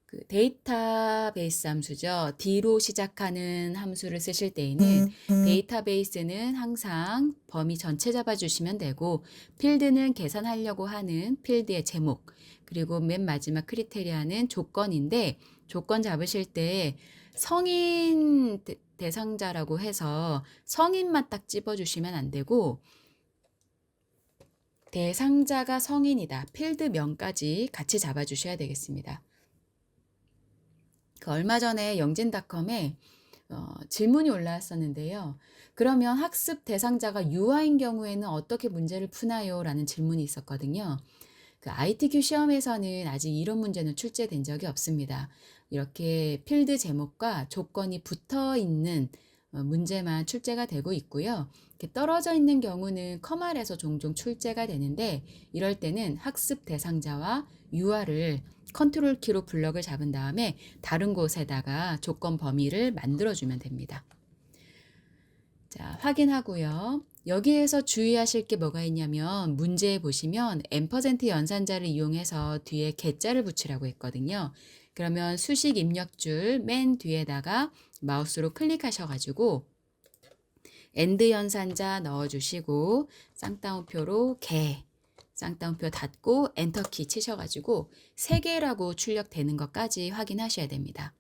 그 데이터베이스 함수죠. D로 시작하는 함수를 쓰실 때에는 데이터베이스는 항상 범위 전체 잡아주시면 되고 필드는 계산하려고 하는 필드의 제목 그리고 맨 마지막 크리테리아는 조건인데 조건 잡으실 때 성인 대상자라고 해서 성인만 딱 집어주시면 안 되고 대상자가 성인이다. 필드명까지 같이 잡아주셔야 되겠습니다. 얼마 전에 영진닷컴에 질문이 올라왔었는데요. 그러면 학습 대상자가 유아인 경우에는 어떻게 문제를 푸나요? 라는 질문이 있었거든요. 그 ITQ 시험에서는 아직 이런 문제는 출제된 적이 없습니다. 이렇게 필드 제목과 조건이 붙어 있는 문제만 출제가 되고 있고요. 이렇게 떨어져 있는 경우는 컴알에서 종종 출제가 되는데 이럴 때는 학습 대상자와 UR을 컨트롤 키로 블럭을 잡은 다음에 다른 곳에다가 조건 범위를 만들어주면 됩니다. 자, 확인하고요. 여기에서 주의하실 게 뭐가 있냐면 문제에 보시면 앰퍼센트 연산자를 이용해서 뒤에 개자를 붙이라고 했거든요. 그러면 수식 입력줄 맨 뒤에다가 마우스로 클릭하셔가지고 엔드 연산자 넣어주시고 쌍따옴표로 개, 쌍따옴표 닫고 엔터키 치셔가지고 3개라고 출력되는 것까지 확인하셔야 됩니다.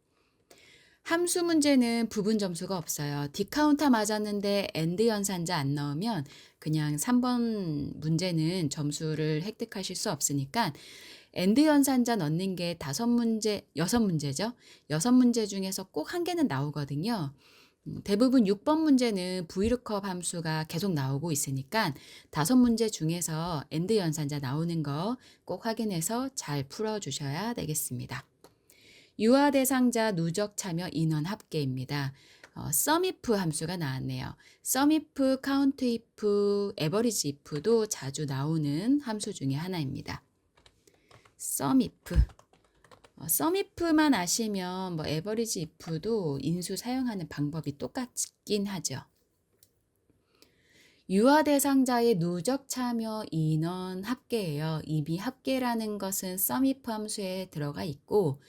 함수 문제는 부분 점수가 없어요. 디카운터 맞았는데 엔드 연산자 안 넣으면 그냥 3번 문제는 점수를 획득하실 수 없으니까 엔드 연산자 넣는 게 5문제, 6문제죠. 6문제 중에서 꼭 한 개는 나오거든요. 대부분 6번 문제는 VLOOKUP 함수가 계속 나오고 있으니까 5문제 중에서 엔드 연산자 나오는 거 꼭 확인해서 잘 풀어주셔야 되겠습니다. 유아 대상자 누적 참여 인원 합계입니다. SUMIF 함수가 나왔네요. SUMIF, COUNTIF, AVERAGEIF도 자주 나오는 함수 중에 하나입니다. SUMIF. SUMIF만 아시면 AVERAGEIF도 인수 사용하는 방법이 똑같긴 하죠. 유아 대상자의 누적 참여 인원 합계예요. 이미 합계라는 것은 SUMIF 함수에 들어가 있고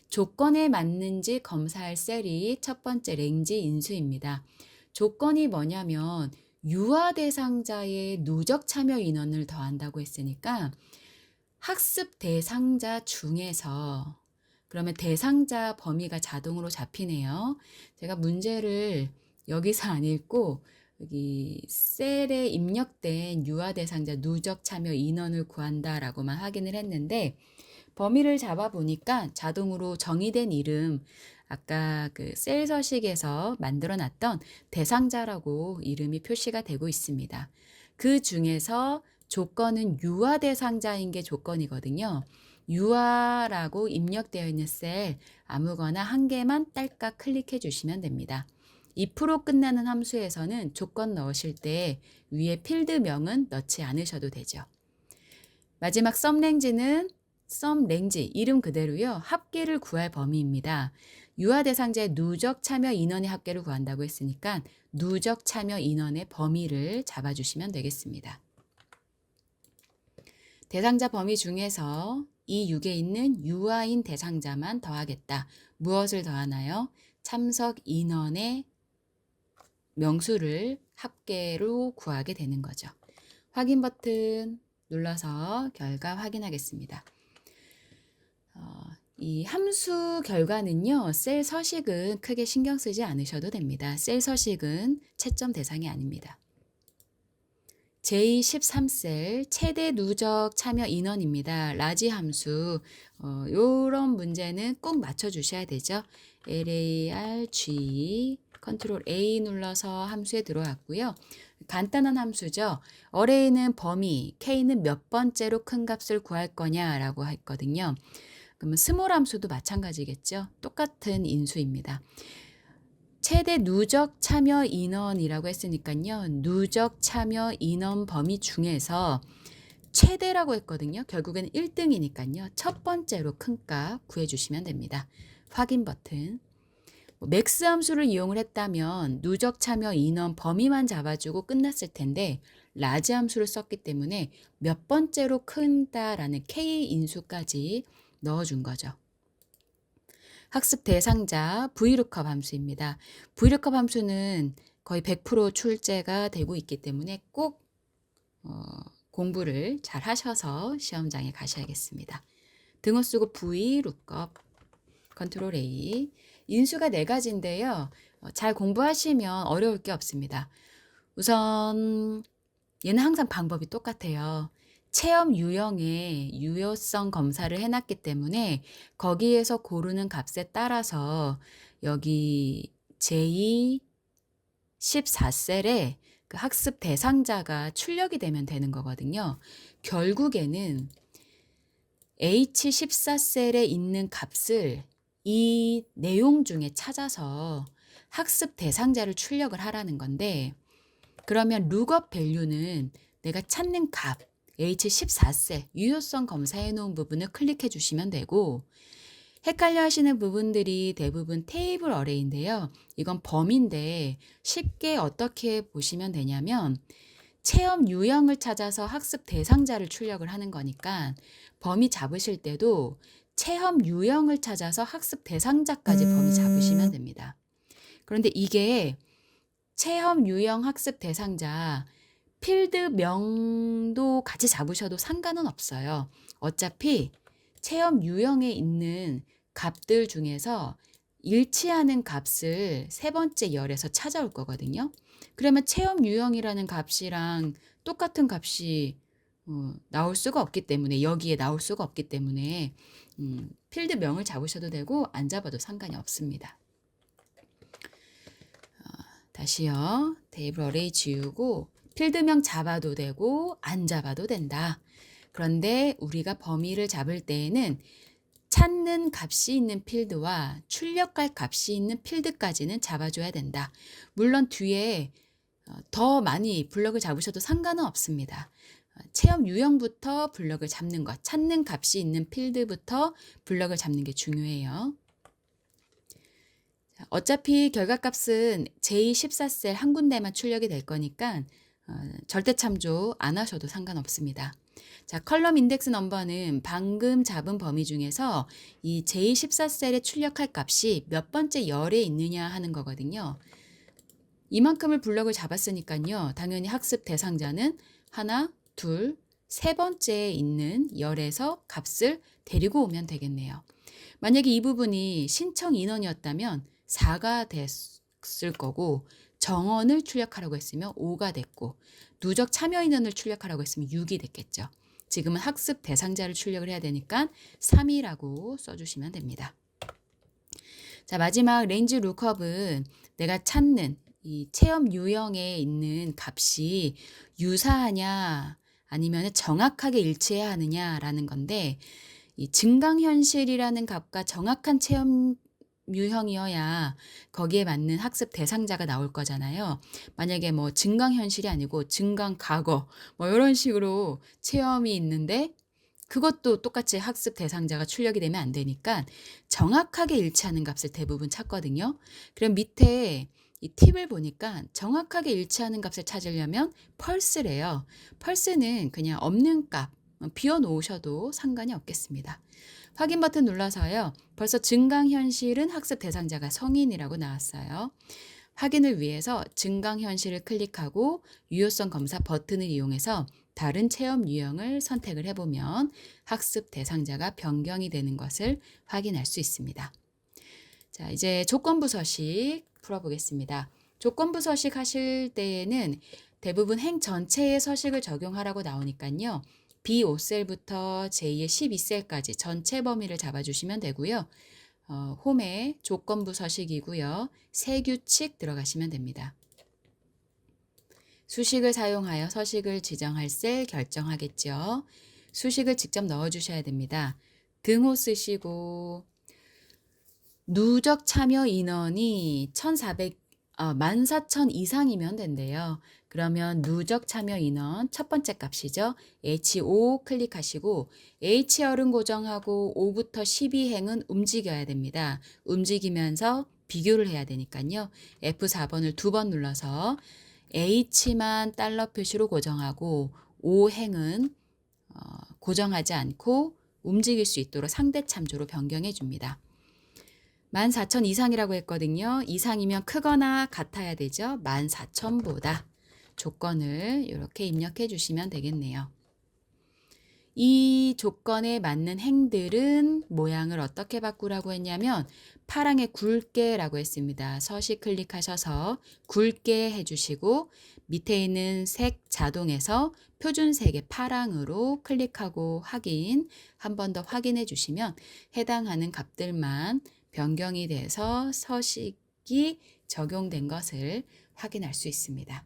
조건에 맞는지 검사할 셀이 첫 번째 랭지 인수입니다. 조건이 뭐냐면 유아 대상자의 누적 참여 인원을 더한다고 했으니까 학습 대상자 중에서 그러면 대상자 범위가 자동으로 잡히네요. 제가 문제를 여기서 안 읽고 여기 셀에 입력된 유아 대상자 누적 참여 인원을 구한다라고만 확인을 했는데 범위를 잡아 보니까 자동으로 정의된 이름, 아까 그 셀 서식에서 만들어 놨던 대상자라고 이름이 표시가 되고 있습니다. 그 중에서 조건은 유아 대상자인 게 조건이거든요. 유아라고 입력되어 있는 셀 아무거나 한 개만 딸깍 클릭해 주시면 됩니다. 2% 끝나는 함수에서는 조건 넣으실 때 위에 필드명은 넣지 않으셔도 되죠. 마지막 썸랭지는 썸랭지 이름 그대로요. 합계를 구할 범위입니다. 유아 대상자의 누적 참여 인원의 합계를 구한다고 했으니까 누적 참여 인원의 범위를 잡아주시면 되겠습니다. 대상자 범위 중에서 이 6에 있는 유아인 대상자만 더하겠다. 무엇을 더하나요? 참석 인원의 명수를 합계로 구하게 되는 거죠. 확인 버튼 눌러서 결과 확인하겠습니다. 이 함수 결과는요. 셀 서식은 크게 신경 쓰지 않으셔도 됩니다. 셀 서식은 채점 대상이 아닙니다. 제13셀 최대 누적 참여 인원입니다. 라지 함수 요런 문제는 꼭 맞춰주셔야 되죠. LARG 컨트롤 A 눌러서 함수에 들어왔고요. 간단한 함수죠. array는 범위, k는 몇 번째로 큰 값을 구할 거냐라고 했거든요. 그러면 스몰 함수도 마찬가지겠죠. 똑같은 인수입니다. 최대 누적 참여 인원이라고 했으니까요. 누적 참여 인원 범위 중에서 최대라고 했거든요. 결국엔 1등이니까요. 첫 번째로 큰 값 구해주시면 됩니다. 확인 버튼. 맥스 함수를 이용을 했다면 누적 참여 인원 범위만 잡아주고 끝났을 텐데 라지 함수를 썼기 때문에 몇 번째로 큰다라는 K 인수까지 넣어준 거죠. 학습 대상자 VLOOKUP 함수입니다. VLOOKUP 함수는 거의 100% 출제가 되고 있기 때문에 꼭 공부를 잘 하셔서 시험장에 가셔야겠습니다. 등호 쓰고 VLOOKUP 컨트롤 A 인수가 4가지인데요. 잘 공부하시면 어려울 게 없습니다. 우선 얘는 항상 방법이 똑같아요. 체험 유형의 유효성 검사를 해놨기 때문에 거기에서 고르는 값에 따라서 여기 제2 14셀에 그 학습 대상자가 출력이 되면 되는 거거든요. 결국에는 H14셀에 있는 값을 이 내용 중에 찾아서 학습 대상자를 출력을 하라는 건데, 그러면 룩업 밸류는 내가 찾는 값 H14셀 유효성 검사해 놓은 부분을 클릭해 주시면 되고, 헷갈려 하시는 부분들이 대부분 테이블 어레이인데요. 이건 범위인데 쉽게 어떻게 보시면 되냐면, 체험 유형을 찾아서 학습 대상자를 출력을 하는 거니까 범위 잡으실 때도 체험 유형을 찾아서 학습 대상자까지 범위 잡으시면 됩니다. 그런데 이게 체험 유형 학습 대상자 필드명도 같이 잡으셔도 상관은 없어요. 어차피 체험 유형에 있는 값들 중에서 일치하는 값을 세 번째 열에서 찾아올 거거든요. 그러면 체험 유형이라는 값이랑 똑같은 값이 나올 수가 없기 때문에, 여기에 나올 수가 없기 때문에 필드명을 잡으셔도 되고 안 잡아도 상관이 없습니다. 다시요. 테이블 어레이 지우고 필드명 잡아도 되고 안 잡아도 된다. 그런데 우리가 범위를 잡을 때에는 찾는 값이 있는 필드와 출력할 값이 있는 필드까지는 잡아줘야 된다. 물론 뒤에 더 많이 블럭을 잡으셔도 상관은 없습니다. 체험 유형부터 블럭을 잡는 것, 찾는 값이 있는 필드부터 블럭을 잡는 게 중요해요. 어차피 결과값은 J14셀 한 군데만 출력이 될 거니까 절대 참조 안 하셔도 상관없습니다. 자, 컬럼 인덱스 넘버는 방금 잡은 범위 중에서 이 J14셀에 출력할 값이 몇 번째 열에 있느냐 하는 거거든요. 이만큼을 블럭을 잡았으니까요. 당연히 학습 대상자는 하나, 둘, 세 번째에 있는 열에서 값을 데리고 오면 되겠네요. 만약에 이 부분이 신청 인원이었다면 4가 됐을 거고, 정원을 출력하라고 했으면 5가 됐고, 누적 참여 인원을 출력하라고 했으면 6이 됐겠죠. 지금은 학습 대상자를 출력을 해야 되니까 3이라고 써주시면 됩니다. 자, 마지막 레인지 룩업은 내가 찾는 이 체험 유형에 있는 값이 유사하냐 아니면 정확하게 일치해야 하느냐라는 건데, 이 증강현실이라는 값과 정확한 체험 유형이어야 거기에 맞는 학습 대상자가 나올 거잖아요. 만약에 뭐 증강현실이 아니고 증강과거 뭐 이런 식으로 체험이 있는데 그것도 똑같이 학습 대상자가 출력이 되면 안 되니까 정확하게 일치하는 값을 대부분 찾거든요. 그럼 밑에 이 팁을 보니까 정확하게 일치하는 값을 찾으려면 펄스래요. 펄스는 그냥 없는 값 비워 놓으셔도 상관이 없겠습니다. 확인 버튼 눌러서요. 벌써 증강현실은 학습 대상자가 성인이라고 나왔어요. 확인을 위해서 증강현실을 클릭하고 유효성 검사 버튼을 이용해서 다른 체험 유형을 선택을 해보면 학습 대상자가 변경이 되는 것을 확인할 수 있습니다. 자, 이제 조건부 서식 풀어보겠습니다. 조건부 서식 하실 때에는 대부분 행 전체의 서식을 적용하라고 나오니까요. B5셀부터 J의 12셀까지 전체 범위를 잡아주시면 되고요. 홈에 조건부 서식이고요. 새 규칙 들어가시면 됩니다. 수식을 사용하여 서식을 지정할 셀 결정하겠죠. 수식을 직접 넣어주셔야 됩니다. 등호 쓰시고 누적 참여 인원이 14,000 이상이면 된대요. 그러면 누적 참여 인원 첫 번째 값이죠. H5 클릭하시고 H열은 고정하고 5부터 12행은 움직여야 됩니다. 움직이면서 비교를 해야 되니까요. F4번을 2번 눌러서 H만 달러 표시로 고정하고 5행은 고정하지 않고 움직일 수 있도록 상대 참조로 변경해 줍니다. 14,000 이상이라고 했거든요. 이상이면 크거나 같아야 되죠. 14,000보다 조건을 이렇게 입력해 주시면 되겠네요. 이 조건에 맞는 행들은 모양을 어떻게 바꾸라고 했냐면 파랑의 굵게라고 했습니다. 서식 클릭하셔서 굵게 해주시고 밑에 있는 색 자동에서 표준색의 파랑으로 클릭하고 확인, 한 번 더 확인해 주시면 해당하는 값들만 변경이 돼서 서식이 적용된 것을 확인할 수 있습니다.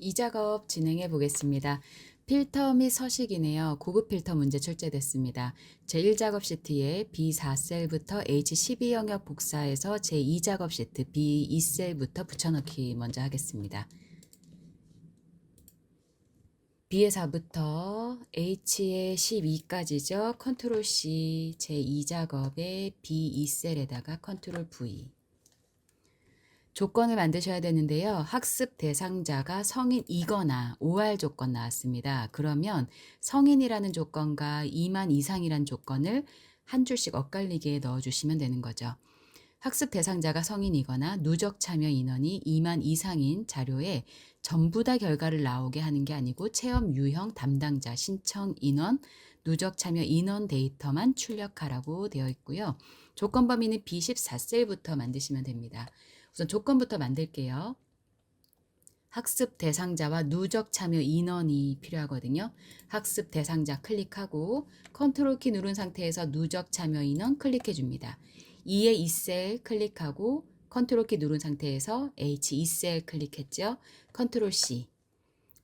이 작업 진행해 보겠습니다. 필터 및 서식이네요. 고급 필터 문제 출제됐습니다. 제1작업 시트에 B4셀부터 H12 영역 복사해서 제2작업 시트 B2셀부터 붙여넣기 먼저 하겠습니다. B의 4부터 H의 12까지죠. 컨트롤 C 제2작업의 B2셀에다가 컨트롤 V. 조건을 만드셔야 되는데요. 학습 대상자가 성인이거나 OR 조건 나왔습니다. 그러면 성인이라는 조건과 2만 이상이라는 조건을 한 줄씩 엇갈리게 넣어주시면 되는 거죠. 학습 대상자가 성인이거나 누적 참여 인원이 2만 이상인 자료에 전부 다 결과를 나오게 하는 게 아니고 체험 유형 담당자 신청 인원 누적 참여 인원 데이터만 출력하라고 되어 있고요. 조건 범위는 B14셀부터 만드시면 됩니다. 우선 조건부터 만들게요. 학습 대상자와 누적 참여 인원이 필요하거든요. 학습 대상자 클릭하고 컨트롤 키 누른 상태에서 누적 참여 인원 클릭해 줍니다. 2의 2셀 클릭하고 컨트롤 키 누른 상태에서 H2셀 클릭했죠. 컨트롤 C.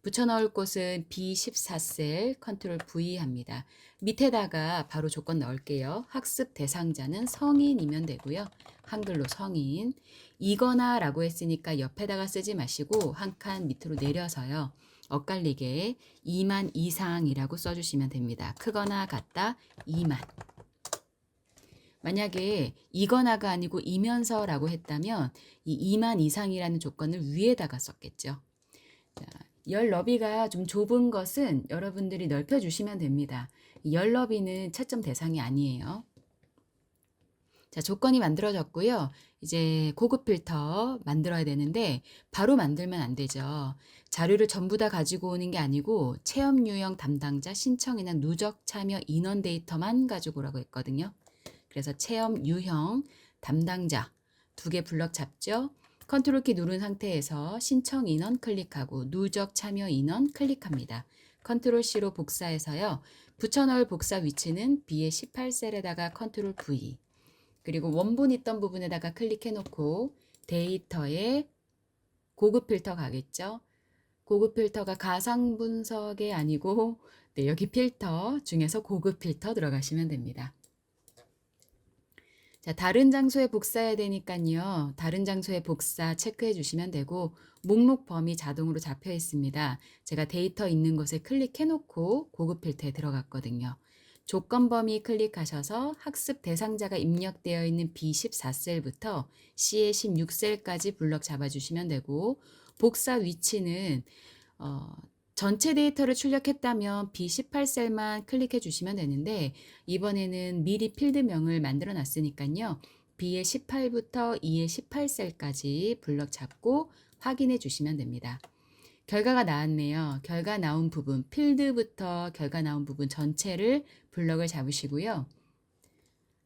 붙여넣을 곳은 B14셀 컨트롤 V 합니다. 밑에다가 바로 조건 넣을게요. 학습 대상자는 성인이면 되고요. 한글로 성인. 이거나 라고 했으니까 옆에다가 쓰지 마시고 한 칸 밑으로 내려서요. 엇갈리게 2만 이상이라고 써주시면 됩니다. 크거나 같다 2만. 만약에 이거나가 아니고 이면서라고 했다면 이 2만 이상이라는 조건을 위에다가 썼겠죠. 자, 열 너비가 좀 좁은 것은 여러분들이 넓혀주시면 됩니다. 열 너비는 채점 대상이 아니에요. 자, 조건이 만들어졌고요. 이제 고급 필터 만들어야 되는데 바로 만들면 안 되죠. 자료를 전부 다 가지고 오는 게 아니고 체험 유형 담당자 신청이나 누적 참여 인원 데이터만 가지고 오라고 했거든요. 그래서 체험 유형 담당자 2개 블럭 잡죠. 컨트롤 키 누른 상태에서 신청 인원 클릭하고 누적 참여 인원 클릭합니다. 컨트롤 C로 복사해서요. 붙여넣을 복사 위치는 B의 18셀에다가 컨트롤 V. 그리고 원본 있던 부분에다가 클릭해 놓고 데이터에 고급 필터 가겠죠. 고급 필터가 가상 분석이 아니고 네, 여기 필터 중에서 고급 필터 들어가시면 됩니다. 자, 다른 장소에 복사해야 되니까요. 다른 장소에 복사 체크해 주시면 되고 목록 범위 자동으로 잡혀 있습니다. 제가 데이터 있는 곳에 클릭해 놓고 고급 필터에 들어갔거든요. 조건 범위 클릭하셔서 학습 대상자가 입력되어 있는 B14셀부터 C의 16셀까지 블럭 잡아주시면 되고 복사 위치는 전체 데이터를 출력했다면 B18셀만 클릭해 주시면 되는데 이번에는 미리 필드명을 만들어 놨으니까요. B의 18부터 E의 18셀까지 블럭 잡고 확인해 주시면 됩니다. 결과가 나왔네요. 결과 나온 부분, 필드부터 결과 나온 부분 전체를 블럭을 잡으시고요.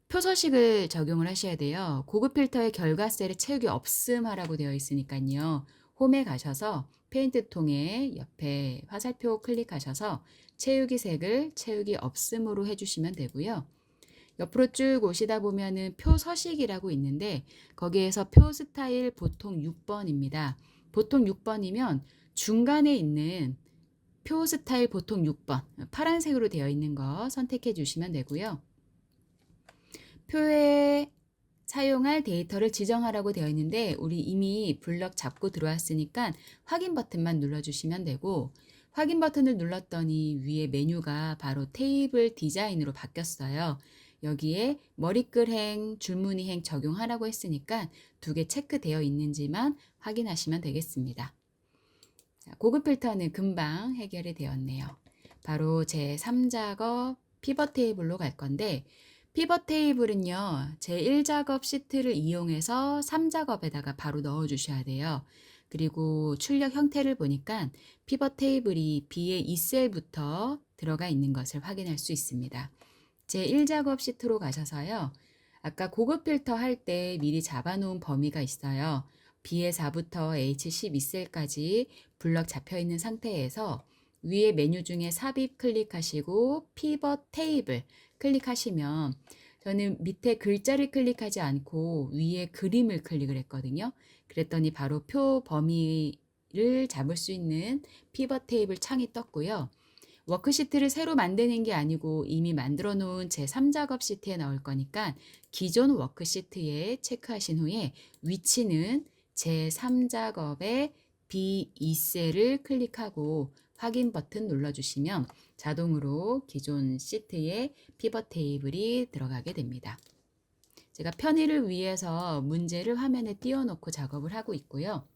표서식을 적용을 하셔야 돼요. 고급 필터의 결과 셀에 채우기 없음 하라고 되어 있으니까요. 홈에 가셔서 페인트 통에 옆에 화살표 클릭하셔서 채우기 색을 채우기 없음으로 해주시면 되고요. 옆으로 쭉 오시다 보면은 표 서식이라고 있는데 거기에서 표 스타일 보통 6번입니다. 보통 6번이면 중간에 있는 표 스타일 보통 6번 파란색으로 되어 있는 거 선택해 주시면 되고요. 표에 사용할 데이터를 지정하라고 되어 있는데 우리 이미 블럭 잡고 들어왔으니까 확인 버튼만 눌러주시면 되고 확인 버튼을 눌렀더니 위에 메뉴가 바로 테이블 디자인으로 바뀌었어요. 여기에 머리글행, 줄무늬행 적용하라고 했으니까 2개 체크되어 있는지만 확인하시면 되겠습니다. 고급 필터는 금방 해결이 되었네요. 바로 제 3작업 피벗 테이블로 갈 건데 피벗 테이블은요. 제1작업 시트를 이용해서 3작업에다가 바로 넣어 주셔야 돼요. 그리고 출력 형태를 보니까 피벗 테이블이 B의 2셀부터 들어가 있는 것을 확인할 수 있습니다. 제1작업 시트로 가셔서요. 아까 고급 필터 할 때 미리 잡아놓은 범위가 있어요. B의 4부터 H12셀까지 블럭 잡혀 있는 상태에서 위에 메뉴 중에 삽입 클릭하시고 피벗 테이블 클릭하시면 저는 밑에 글자를 클릭하지 않고 위에 그림을 클릭을 했거든요. 그랬더니 바로 표 범위를 잡을 수 있는 피벗 테이블 창이 떴고요. 워크시트를 새로 만드는 게 아니고 이미 만들어 놓은 제3작업 시트에 넣을 거니까 기존 워크시트에 체크하신 후에 위치는 제3작업의 B2셀을 클릭하고 확인 버튼 눌러주시면 자동으로 기존 시트에 피벗 테이블이 들어가게 됩니다. 제가 편의를 위해서 문제를 화면에 띄워놓고 작업을 하고 있고요.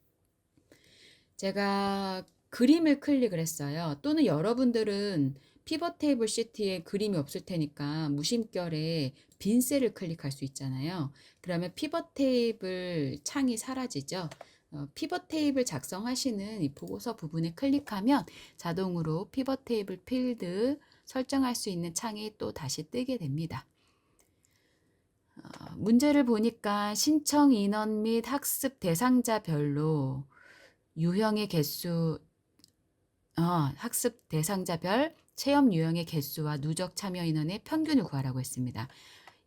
제가 그림을 클릭을 했어요. 또는 여러분들은 피벗 테이블 시트에 그림이 없을 테니까 무심결에 빈 셀을 클릭할 수 있잖아요. 그러면 피벗 테이블 창이 사라지죠. 피벗 테이블 작성하시는 이 보고서 부분에 클릭하면 자동으로 피벗 테이블 필드 설정할 수 있는 창이 또 다시 뜨게 됩니다. 문제를 보니까 신청 인원 및 학습 대상자별로 유형의 개수, 학습 대상자별 체험 유형의 개수와 누적 참여 인원의 평균을 구하라고 했습니다.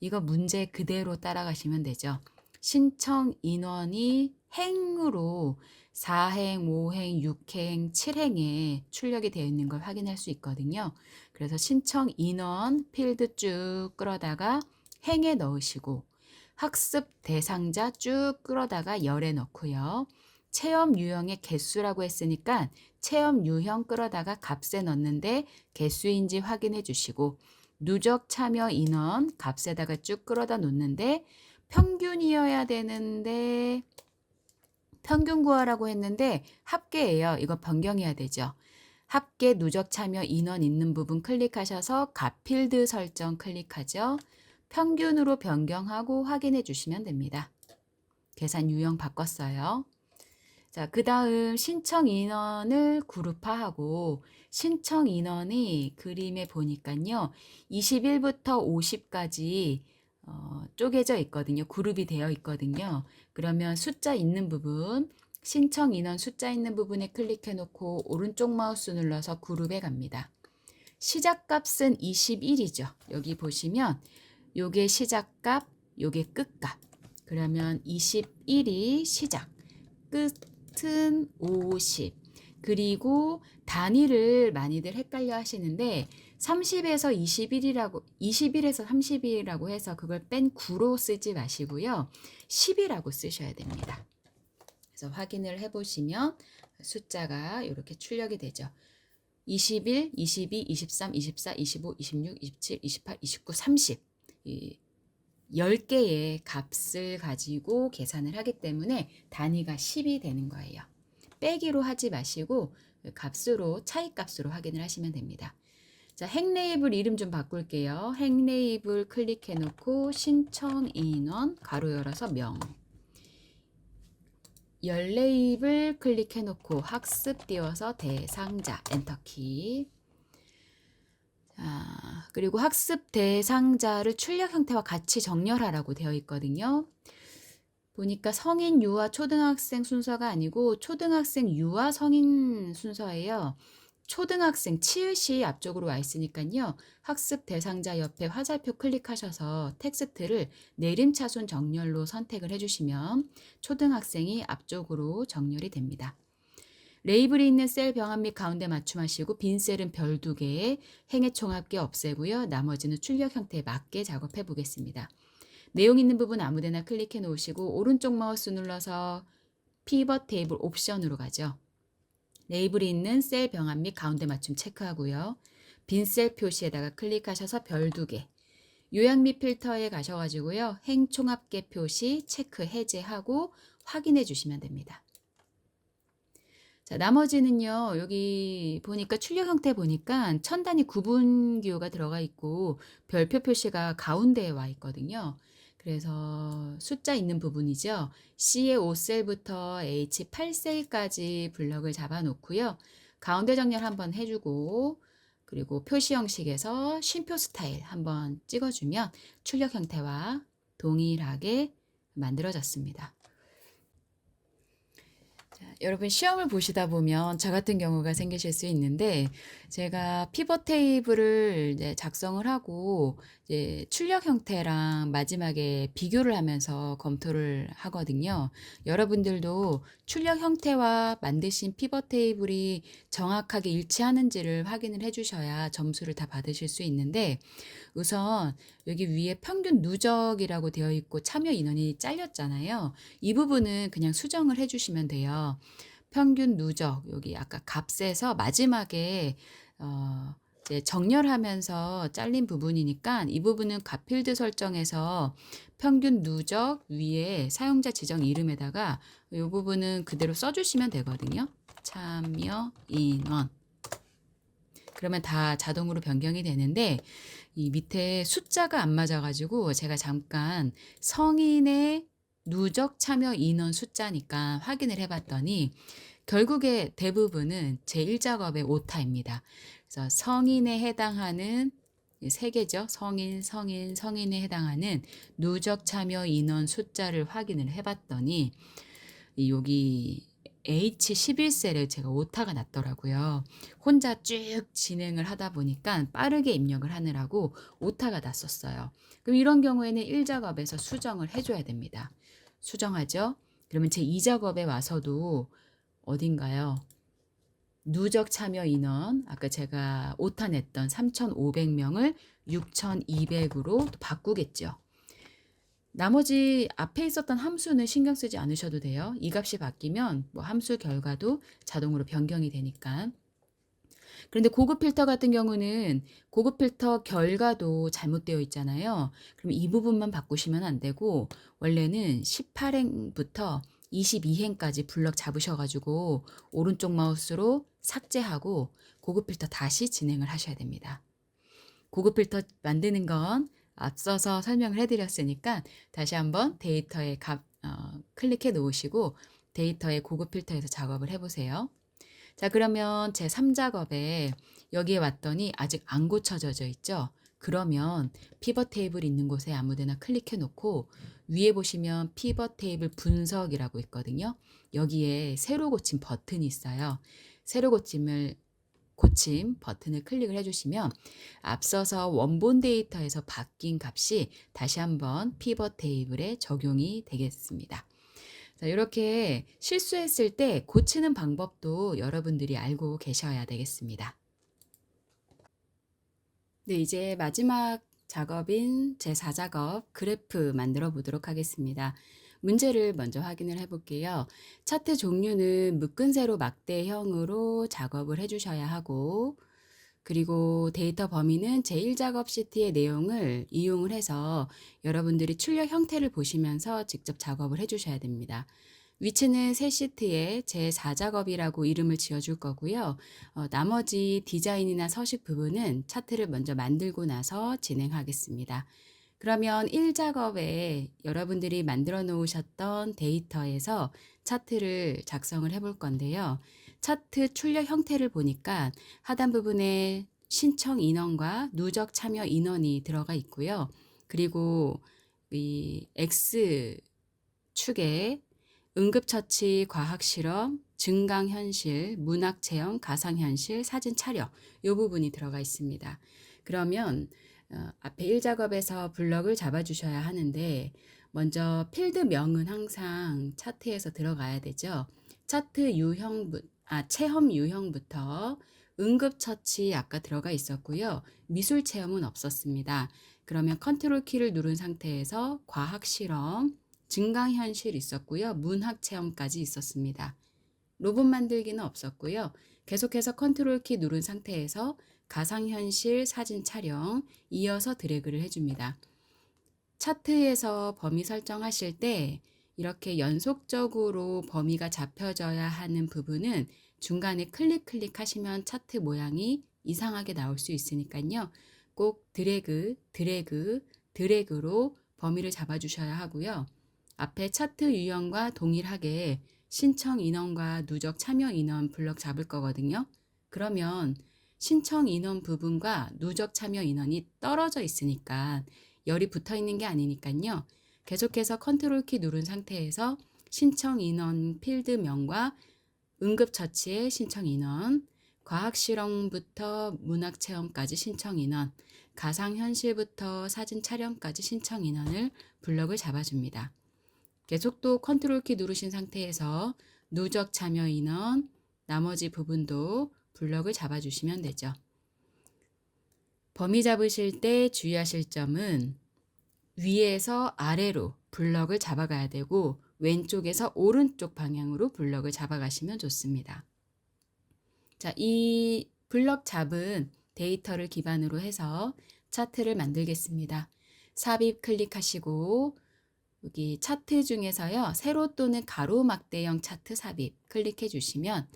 이거 문제 그대로 따라가시면 되죠. 신청 인원이 행으로 4행, 5행, 6행, 7행에 출력이 되어 있는 걸 확인할 수 있거든요. 그래서 신청 인원 필드 쭉 끌어다가 행에 넣으시고 학습 대상자 쭉 끌어다가 열에 넣고요. 체험 유형의 개수라고 했으니까 체험 유형 끌어다가 값에 넣는데 개수인지 확인해 주시고 누적 참여 인원 값에다가 쭉 끌어다 놓는데 평균이어야 되는데 평균 구하라고 했는데 합계예요. 이거 변경해야 되죠. 합계 누적 참여 인원 있는 부분 클릭하셔서 값 필드 설정 클릭하죠. 평균으로 변경하고 확인해 주시면 됩니다. 계산 유형 바꿨어요. 자, 그 다음 신청 인원을 그룹화하고 신청 인원이 그림에 보니까요. 21부터 50까지 쪼개져 있거든요. 그룹이 되어 있거든요. 그러면 숫자 있는 부분, 신청 인원 숫자 있는 부분에 클릭해 놓고 오른쪽 마우스 눌러서 그룹에 갑니다. 시작값은 21이죠. 여기 보시면 요게 시작값, 요게 끝값. 그러면 21이 시작, 끝은 50. 그리고 단위를 많이들 헷갈려 하시는데 30에서 21에서 30이라고 해서 그걸 뺀 9로 쓰지 마시고요. 10이라고 쓰셔야 됩니다. 그래서 확인을 해보시면 숫자가 이렇게 출력이 되죠. 21, 22, 23, 24, 25, 26, 27, 28, 29, 30. 10개의 값을 가지고 계산을 하기 때문에 단위가 10이 되는 거예요. 빼기로 하지 마시고 값으로 차이값으로 확인을 하시면 됩니다. 자, 행 레이블 이름 좀 바꿀게요. 행 레이블 클릭해 놓고 신청 인원 가로 열어서 명. 열 레이블 클릭해 놓고 학습 띄워서 대상자 엔터키. 그리고 학습 대상자를 출력 형태와 같이 정렬하라고 되어 있거든요. 보니까 성인 유아 초등학생 순서가 아니고 초등학생 유아 성인 순서예요. 초등학생 치읓이 앞쪽으로 와 있으니까요. 학습 대상자 옆에 화살표 클릭하셔서 텍스트를 내림차순 정렬로 선택을 해주시면 초등학생이 앞쪽으로 정렬이 됩니다. 레이블이 있는 셀 병합 및 가운데 맞춤하시고 빈 셀은 별 2개, 행의 총합계 없애고요. 나머지는 출력 형태에 맞게 작업해 보겠습니다. 내용 있는 부분 아무데나 클릭해 놓으시고 오른쪽 마우스 눌러서 피벗 테이블 옵션으로 가죠. 레이블이 있는 셀 병합 및 가운데 맞춤 체크하고요. 빈 셀 표시에다가 클릭하셔서 별 2개. 요약 및 필터에 가셔가지고요. 행 총합계 표시 체크 해제하고 확인해 주시면 됩니다. 자, 나머지는요. 여기 보니까 출력 형태 보니까 천 단위 구분 기호가 들어가 있고 별표 표시가 가운데에 와 있거든요. 그래서 숫자 있는 부분이죠. C의 5셀부터 H 8셀까지 블럭을 잡아 놓고요. 가운데 정렬 한번 해주고 그리고 표시 형식에서 쉼표 스타일 한번 찍어주면 출력 형태와 동일하게 만들어졌습니다. 자, 여러분 시험을 보시다 보면 저 같은 경우가 생기실 수 있는데 제가 피벗 테이블을 이제 작성을 하고 이제 출력 형태랑 마지막에 비교를 하면서 검토를 하거든요. 여러분들도 출력 형태와 만드신 피벗 테이블이 정확하게 일치하는지를 확인을 해 주셔야 점수를 다 받으실 수 있는데 우선 여기 위에 평균 누적이라고 되어 있고 참여 인원이 잘렸잖아요. 이 부분은 그냥 수정을 해 주시면 돼요. 평균 누적 여기 아까 값에서 마지막에 이제 정렬하면서 잘린 부분이니까 이 부분은 값 필드 설정에서 평균 누적 위에 사용자 지정 이름에다가 이 부분은 그대로 써 주시면 되거든요. 참여 인원. 그러면 다 자동으로 변경이 되는데 이 밑에 숫자가 안 맞아 가지고 제가 잠깐 성인의 누적 참여 인원 숫자니까 확인을 해 봤더니 결국에 대부분은 제1작업의 오타입니다. 그래서 성인에 해당하는 세 개죠. 성인에 해당하는 누적 참여 인원 숫자를 확인을 해 봤더니 여기 H11셀에 제가 오타가 났더라고요. 혼자 쭉 진행을 하다 보니까 빠르게 입력을 하느라고 오타가 났었어요. 그럼 이런 경우에는 1작업에서 수정을 해줘야 됩니다. 수정하죠? 그러면 제 2작업에 와서도 어딘가요? 누적 참여 인원, 아까 제가 오타 냈던 3,500명을 6,200으로 바꾸겠죠. 나머지 앞에 있었던 함수는 신경 쓰지 않으셔도 돼요. 이 값이 바뀌면 뭐 함수 결과도 자동으로 변경이 되니까. 그런데 고급 필터 같은 경우는 고급 필터 결과도 잘못되어 있잖아요. 그럼 이 부분만 바꾸시면 안 되고 원래는 18행부터 22행까지 블럭 잡으셔가지고 오른쪽 마우스로 삭제하고 고급 필터 다시 진행을 하셔야 됩니다. 고급 필터 만드는 건 앞서서 설명을 해드렸으니까 다시 한번 데이터에 클릭해 놓으시고 데이터의 고급 필터에서 작업을 해보세요. 자, 그러면 제 3작업에 여기에 왔더니 아직 안 고쳐져 있죠? 그러면 피벗 테이블 있는 곳에 아무데나 클릭해 놓고 위에 보시면 피벗 테이블 분석이라고 있거든요. 여기에 새로 고침 버튼이 있어요. 새로 고침 버튼을 클릭을 해주시면 앞서서 원본 데이터에서 바뀐 값이 다시 한번 피벗 테이블에 적용이 되겠습니다. 자, 이렇게 실수했을 때 고치는 방법도 여러분들이 알고 계셔야 되겠습니다. 네, 이제 마지막 작업인 제4작업 그래프 만들어 보도록 하겠습니다. 문제를 먼저 확인을 해볼게요. 차트 종류는 묶은 세로 막대형으로 작업을 해주셔야 하고 그리고 데이터 범위는 제1작업 시트의 내용을 이용을 해서 여러분들이 출력 형태를 보시면서 직접 작업을 해주셔야 됩니다. 위치는 새 시트에 제4작업이라고 이름을 지어줄 거고요. 나머지 디자인이나 서식 부분은 차트를 먼저 만들고 나서 진행하겠습니다. 그러면 1작업에 여러분들이 만들어 놓으셨던 데이터에서 차트를 작성을 해볼 건데요. 차트 출력 형태를 보니까 하단 부분에 신청 인원과 누적 참여 인원이 들어가 있고요. 그리고 이 X축에 응급처치, 과학실험, 증강현실, 문학체험, 가상현실, 사진 촬영 이 부분이 들어가 있습니다. 그러면 앞에 1작업에서 블럭을 잡아주셔야 하는데 먼저 필드명은 항상 차트에서 들어가야 되죠. 차트 체험 유형부터 응급처치 아까 들어가 있었고요. 미술체험은 없었습니다. 그러면 컨트롤 키를 누른 상태에서 과학실험, 증강현실 있었고요. 문학체험까지 있었습니다. 로봇 만들기는 없었고요. 계속해서 컨트롤 키 누른 상태에서 가상현실 사진 촬영 이어서 드래그를 해줍니다. 차트에서 범위 설정하실 때 이렇게 연속적으로 범위가 잡혀져야 하는 부분은 중간에 클릭 하시면 차트 모양이 이상하게 나올 수 있으니까요. 꼭 드래그로 범위를 잡아주셔야 하고요. 앞에 차트 유형과 동일하게 신청 인원과 누적 참여 인원 블럭 잡을 거거든요. 그러면 신청 인원 부분과 누적 참여 인원이 떨어져 있으니까 열이 붙어 있는 게 아니니까요. 계속해서 컨트롤 키 누른 상태에서 신청 인원 필드명과 응급처치의 신청 인원, 과학실험부터 문학체험까지 신청 인원, 가상현실부터 사진 촬영까지 신청 인원을 블럭을 잡아줍니다. 계속 또 컨트롤 키 누르신 상태에서 누적 참여 인원, 나머지 부분도 블럭을 잡아주시면 되죠. 범위 잡으실 때 주의하실 점은 위에서 아래로 블럭을 잡아가야 되고 왼쪽에서 오른쪽 방향으로 블럭을 잡아가시면 좋습니다. 자, 이 블럭 잡은 데이터를 기반으로 해서 차트를 만들겠습니다. 삽입 클릭하시고 여기 차트 중에서요. 세로 또는 가로막대형 차트 삽입 클릭해 주시면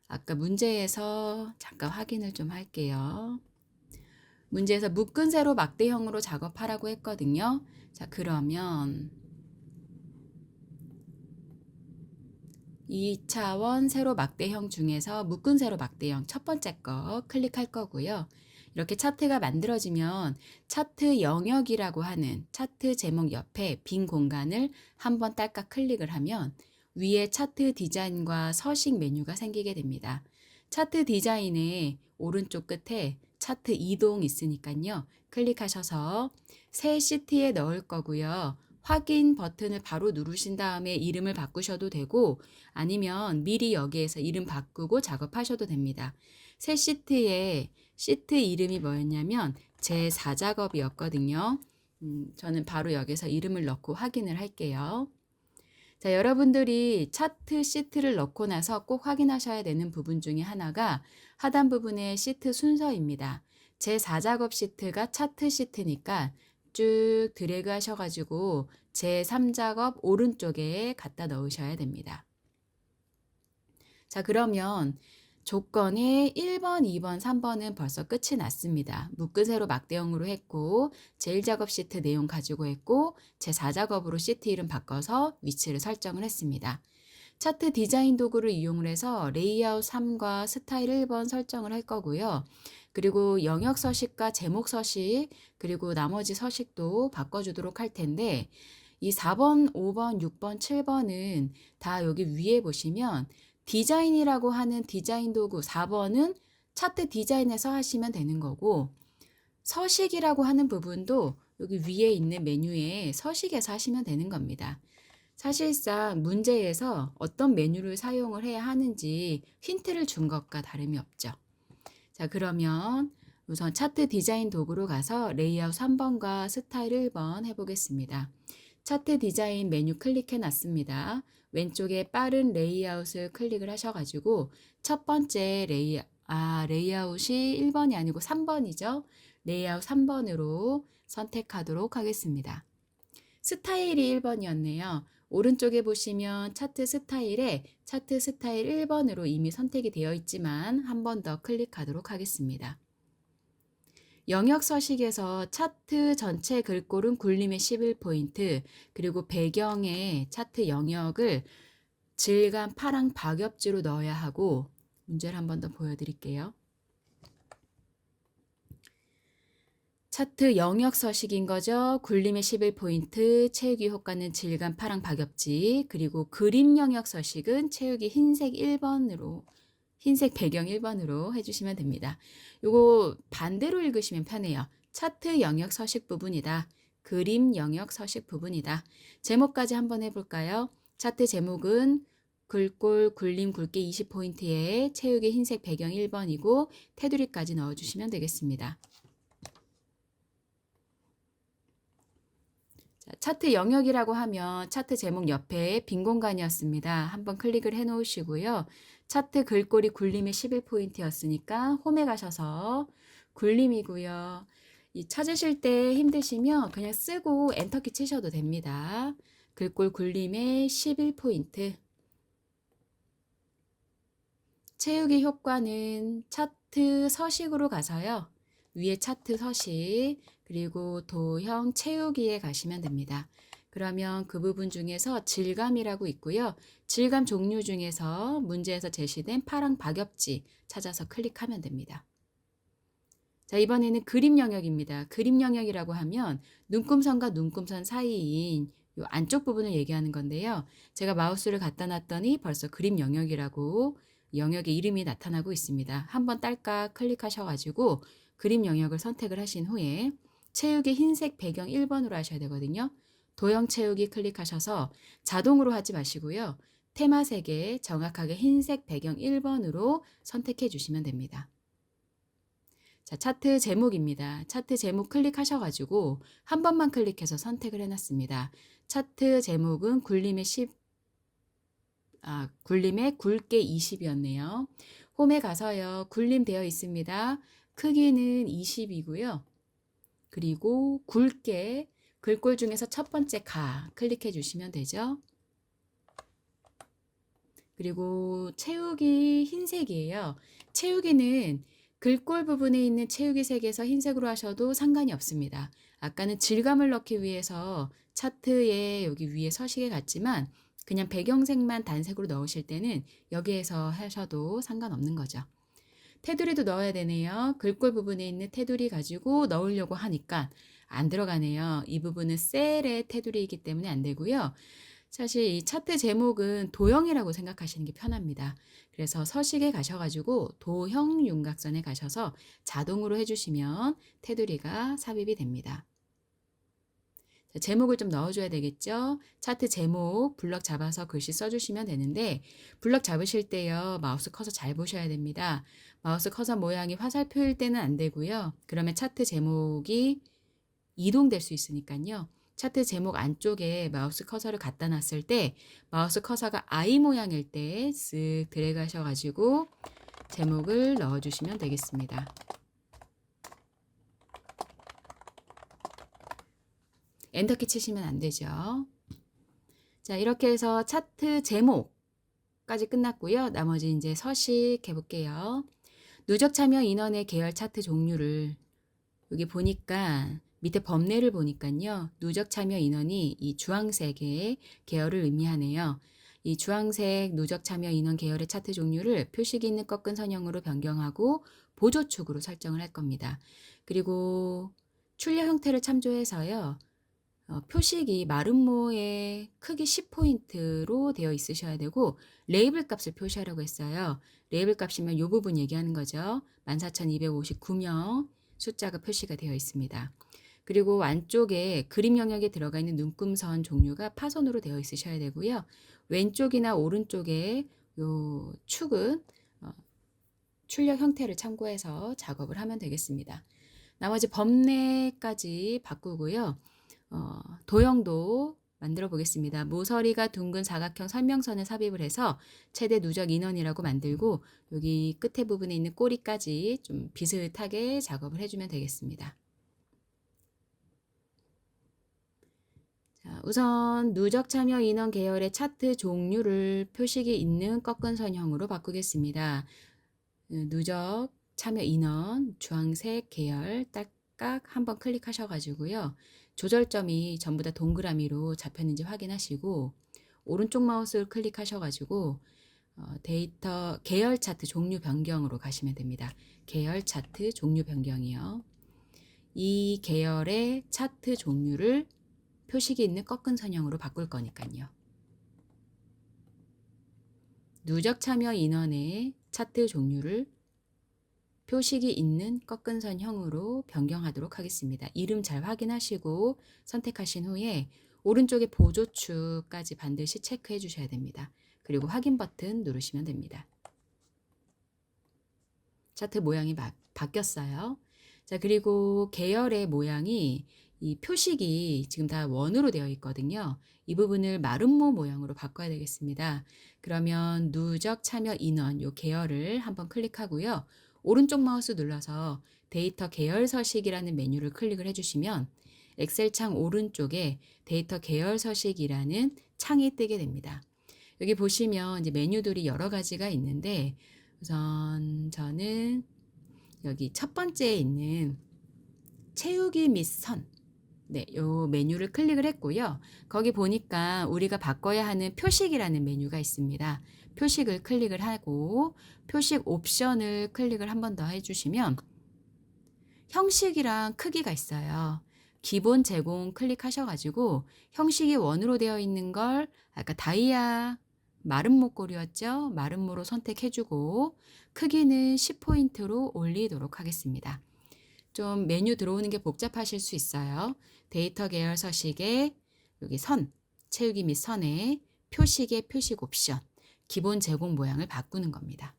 아까 문제에서 잠깐 확인을 좀 할게요. 문제에서 묶은 세로 막대형으로 작업하라고 했거든요. 자, 그러면 2차원 세로 막대형 중에서 묶은 세로 막대형 첫 번째 거 클릭할 거고요. 이렇게 차트가 만들어지면 차트 영역이라고 하는 차트 제목 옆에 빈 공간을 한번 딸깍 클릭을 하면 위에 차트 디자인과 서식 메뉴가 생기게 됩니다. 차트 디자인의 오른쪽 끝에 차트 이동 있으니까요. 클릭하셔서 새 시트에 넣을 거고요. 확인 버튼을 바로 누르신 다음에 이름을 바꾸셔도 되고 아니면 미리 여기에서 이름 바꾸고 작업하셔도 됩니다. 새 시트에 시트 이름이 뭐였냐면 제 4작업이었거든요. 저는 바로 여기서 이름을 넣고 확인을 할게요. 자, 여러분들이 차트 시트를 넣고 나서 꼭 확인하셔야 되는 부분 중에 하나가 하단 부분의 시트 순서입니다. 제 4작업 시트가 차트 시트니까 쭉 드래그 하셔가지고 제 3작업 오른쪽에 갖다 넣으셔야 됩니다. 자, 그러면 조건이 1번, 2번, 3번은 벌써 끝이 났습니다. 묶은 세로 막대형으로 했고 제1작업 시트 내용 가지고 했고 제4작업으로 시트 이름 바꿔서 위치를 설정을 했습니다. 차트 디자인 도구를 이용을 해서 레이아웃 3과 스타일 1번 설정을 할 거고요. 그리고 영역 서식과 제목 서식 그리고 나머지 서식도 바꿔주도록 할 텐데 이 4번, 5번, 6번, 7번은 다 여기 위에 보시면 디자인이라고 하는 디자인 도구 4번은 차트 디자인에서 하시면 되는 거고 서식이라고 하는 부분도 여기 위에 있는 메뉴에 서식에서 하시면 되는 겁니다. 사실상 문제에서 어떤 메뉴를 사용을 해야 하는지 힌트를 준 것과 다름이 없죠. 자, 그러면 우선 차트 디자인 도구로 가서 레이아웃 3번과 스타일 1번 해보겠습니다. 차트 디자인 메뉴 클릭해 놨습니다. 왼쪽에 빠른 레이아웃을 클릭을 하셔가지고 첫 번째 레이아웃이 1번이 아니고 3번이죠. 레이아웃 3번으로 선택하도록 하겠습니다. 스타일이 1번이었네요. 오른쪽에 보시면 차트 스타일에 차트 스타일 1번으로 이미 선택이 되어 있지만 한 번 더 클릭하도록 하겠습니다. 영역 서식에서 차트 전체 글꼴은 굴림의 11포인트 그리고 배경에 차트 영역을 질감 파랑 박엽지로 넣어야 하고 문제를 한 번 더 보여드릴게요. 차트 영역 서식인 거죠. 굴림의 11포인트, 채우기 효과는 질감 파랑 박엽지, 그리고 그림 영역 서식은 채우기 흰색 1번으로 흰색 배경 1번으로 해주시면 됩니다. 요거 반대로 읽으시면 편해요. 차트 영역 서식 부분이다. 그림 영역 서식 부분이다. 제목까지 한번 해볼까요? 차트 제목은 글꼴 굴림 굵기 20포인트에 채우기 흰색 배경 1번이고 테두리까지 넣어주시면 되겠습니다. 차트 영역이라고 하면 차트 제목 옆에 빈 공간이었습니다. 한번 클릭을 해 놓으시고요. 차트 글꼴이 굴림의 11포인트였으니까 홈에 가셔서 굴림이고요. 이 찾으실 때 힘드시면 그냥 쓰고 엔터키 치셔도 됩니다. 글꼴 굴림의 11포인트. 채우기 효과는 차트 서식으로 가서요. 위에 차트 서식 그리고 도형 채우기에 가시면 됩니다. 그러면 그 부분 중에서 질감이라고 있고요. 질감 종류 중에서 문제에서 제시된 파랑 박엽지 찾아서 클릭하면 됩니다. 자, 이번에는 그림 영역입니다. 그림 영역이라고 하면 눈금선과 눈금선 사이인 요 안쪽 부분을 얘기하는 건데요. 제가 마우스를 갖다 놨더니 벌써 그림 영역이라고 영역의 이름이 나타나고 있습니다. 한번 딸깍 클릭하셔가지고 그림 영역을 선택을 하신 후에 채우기 흰색 배경 1번으로 하셔야 되거든요. 도형 채우기 클릭하셔서 자동으로 하지 마시고요. 테마색에 정확하게 흰색 배경 1번으로 선택해 주시면 됩니다. 자, 차트 제목입니다. 차트 제목 클릭하셔가지고 한 번만 클릭해서 선택을 해놨습니다. 차트 제목은 굴림의 굵게 20이었네요. 홈에 가서요. 굴림 되어 있습니다. 크기는 20이고요. 그리고 굵게 글꼴 중에서 첫 번째 가 클릭해 주시면 되죠. 그리고 채우기 흰색이에요. 채우기는 글꼴 부분에 있는 채우기 색에서 흰색으로 하셔도 상관이 없습니다. 아까는 질감을 넣기 위해서 차트에 여기 위에 서식에 갔지만 그냥 배경색만 단색으로 넣으실 때는 여기에서 하셔도 상관없는 거죠. 테두리도 넣어야 되네요. 글꼴 부분에 있는 테두리 가지고 넣으려고 하니까 안 들어가네요. 이 부분은 셀의 테두리이기 때문에 안 되고요. 사실 이 차트 제목은 도형이라고 생각하시는 게 편합니다. 그래서 서식에 가셔가지고 도형 윤곽선에 가셔서 자동으로 해주시면 테두리가 삽입이 됩니다. 자, 제목을 좀 넣어줘야 되겠죠? 차트 제목 블럭 잡아서 글씨 써주시면 되는데 블럭 잡으실 때요. 마우스 커서 잘 보셔야 됩니다. 마우스 커서 모양이 화살표일 때는 안 되고요. 그러면 차트 제목이 이동될 수 있으니까요. 차트 제목 안쪽에 마우스 커서를 갖다 놨을 때 마우스 커서가 I 모양일 때 쓱 드래그 하셔가지고 제목을 넣어주시면 되겠습니다. 엔터키 치시면 안 되죠. 자, 이렇게 해서 차트 제목까지 끝났고요. 나머지 이제 서식 해볼게요. 누적 참여 인원의 계열 차트 종류를 여기 보니까 밑에 범례를 보니까요. 누적 참여 인원이 이 주황색의 계열을 의미하네요. 이 주황색 누적 참여 인원 계열의 차트 종류를 표식이 있는 꺾은 선형으로 변경하고 보조축으로 설정을 할 겁니다. 그리고 출력 형태를 참조해서요. 표식이 마름모의 크기 10포인트로 되어 있으셔야 되고 레이블 값을 표시하라고 했어요. 레이블 값이면 이 부분 얘기하는 거죠. 14,259명 숫자가 표시가 되어 있습니다. 그리고 안쪽에 그림 영역에 들어가 있는 눈금선 종류가 파선으로 되어 있으셔야 되고요. 왼쪽이나 오른쪽에 요 축은 출력 형태를 참고해서 작업을 하면 되겠습니다. 나머지 범례까지 바꾸고요. 도형도 만들어 보겠습니다. 모서리가 둥근 사각형 설명선을 삽입을 해서 최대 누적 인원이라고 만들고 여기 끝에 부분에 있는 꼬리까지 좀 비슷하게 작업을 해주면 되겠습니다. 자, 우선 누적 참여 인원 계열의 차트 종류를 표식이 있는 꺾은 선형으로 바꾸겠습니다. 누적 참여 인원 주황색 계열 딸깍 한번 클릭하셔가지고요. 조절점이 전부 다 동그라미로 잡혔는지 확인하시고 오른쪽 마우스를 클릭하셔가지고 데이터 계열 차트 종류 변경으로 가시면 됩니다. 계열 차트 종류 변경이요. 이 계열의 차트 종류를 표식이 있는 꺾은 선형으로 바꿀 거니까요. 누적 참여 인원의 차트 종류를 표식이 있는 꺾은 선형으로 변경하도록 하겠습니다. 이름 잘 확인하시고 선택하신 후에 오른쪽에 보조축까지 반드시 체크해 주셔야 됩니다. 그리고 확인 버튼 누르시면 됩니다. 차트 모양이 바뀌었어요. 자, 그리고 계열의 모양이 이 표식이 지금 다 원으로 되어 있거든요. 이 부분을 마름모 모양으로 바꿔야 되겠습니다. 그러면 누적 참여 인원 요 계열을 한번 클릭하고요. 오른쪽 마우스 눌러서 데이터 계열 서식이라는 메뉴를 클릭을 해주시면 엑셀 창 오른쪽에 데이터 계열 서식이라는 창이 뜨게 됩니다. 여기 보시면 이제 메뉴들이 여러 가지가 있는데 우선 저는 여기 첫 번째에 있는 채우기 및 선 네, 요 메뉴를 클릭을 했고요. 거기 보니까 우리가 바꿔야 하는 표식이라는 메뉴가 있습니다. 표식을 클릭을 하고 표식 옵션을 클릭을 한 번 더 해주시면 형식이랑 크기가 있어요. 기본 제공 클릭하셔가지고 형식이 원으로 되어 있는 걸 아까 다이아 마른 목걸이였죠? 마른 모로 선택해주고 크기는 10포인트로 올리도록 하겠습니다. 좀 메뉴 들어오는 게 복잡하실 수 있어요. 데이터 계열 서식에 여기 선, 채우기 및 선에 표식의 표식 옵션, 기본 제공 모양을 바꾸는 겁니다.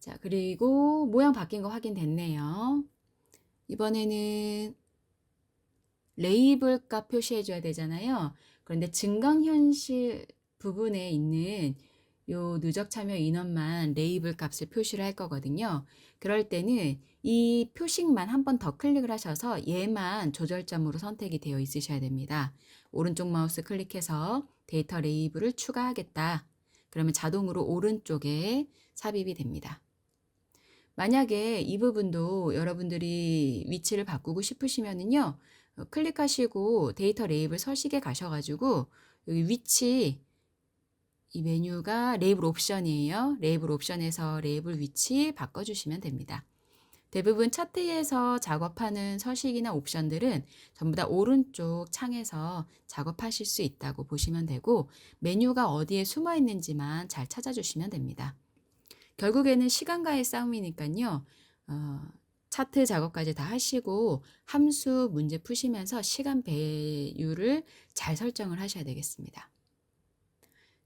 자, 그리고 모양 바뀐 거 확인됐네요. 이번에는 레이블 값 표시해 줘야 되잖아요. 그런데 증강현실 부분에 있는 요 누적 참여 인원만 레이블 값을 표시를 할 거거든요. 그럴 때는 이 표식만 한 번 더 클릭을 하셔서 얘만 조절점으로 선택이 되어 있으셔야 됩니다. 오른쪽 마우스 클릭해서 데이터 레이블을 추가하겠다. 그러면 자동으로 오른쪽에 삽입이 됩니다. 만약에 이 부분도 여러분들이 위치를 바꾸고 싶으시면은요, 클릭하시고 데이터 레이블 서식에 가셔가지고 여기 위치, 이 메뉴가 레이블 옵션이에요. 레이블 옵션에서 레이블 위치 바꿔주시면 됩니다. 대부분 차트에서 작업하는 서식이나 옵션들은 전부 다 오른쪽 창에서 작업하실 수 있다고 보시면 되고 메뉴가 어디에 숨어 있는지만 잘 찾아주시면 됩니다. 결국에는 시간과의 싸움이니까요. 차트 작업까지 다 하시고 함수 문제 푸시면서 시간 배율을 잘 설정을 하셔야 되겠습니다.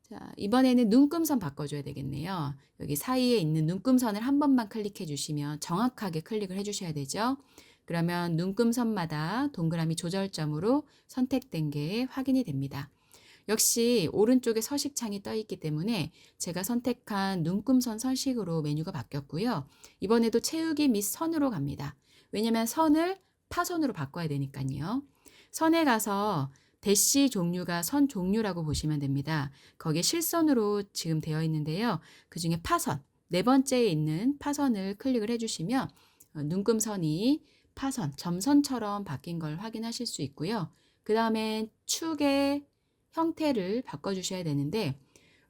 자, 이번에는 눈금선 바꿔줘야 되겠네요. 여기 사이에 있는 눈금선을 한 번만 클릭해 주시면 정확하게 클릭을 해 주셔야 되죠. 그러면 눈금선마다 동그라미 조절점으로 선택된 게 확인이 됩니다. 역시 오른쪽에 서식창이 떠 있기 때문에 제가 선택한 눈금선 서식으로 메뉴가 바뀌었고요. 이번에도 채우기 및 선으로 갑니다. 왜냐면 선을 파선으로 바꿔야 되니까요. 선에 가서 대시 종류가 선 종류라고 보시면 됩니다. 거기에 실선으로 지금 되어 있는데요. 그 중에 파선, 네 번째에 있는 파선을 클릭을 해주시면 눈금선이 파선, 점선처럼 바뀐 걸 확인하실 수 있고요. 그 다음에 축의 형태를 바꿔주셔야 되는데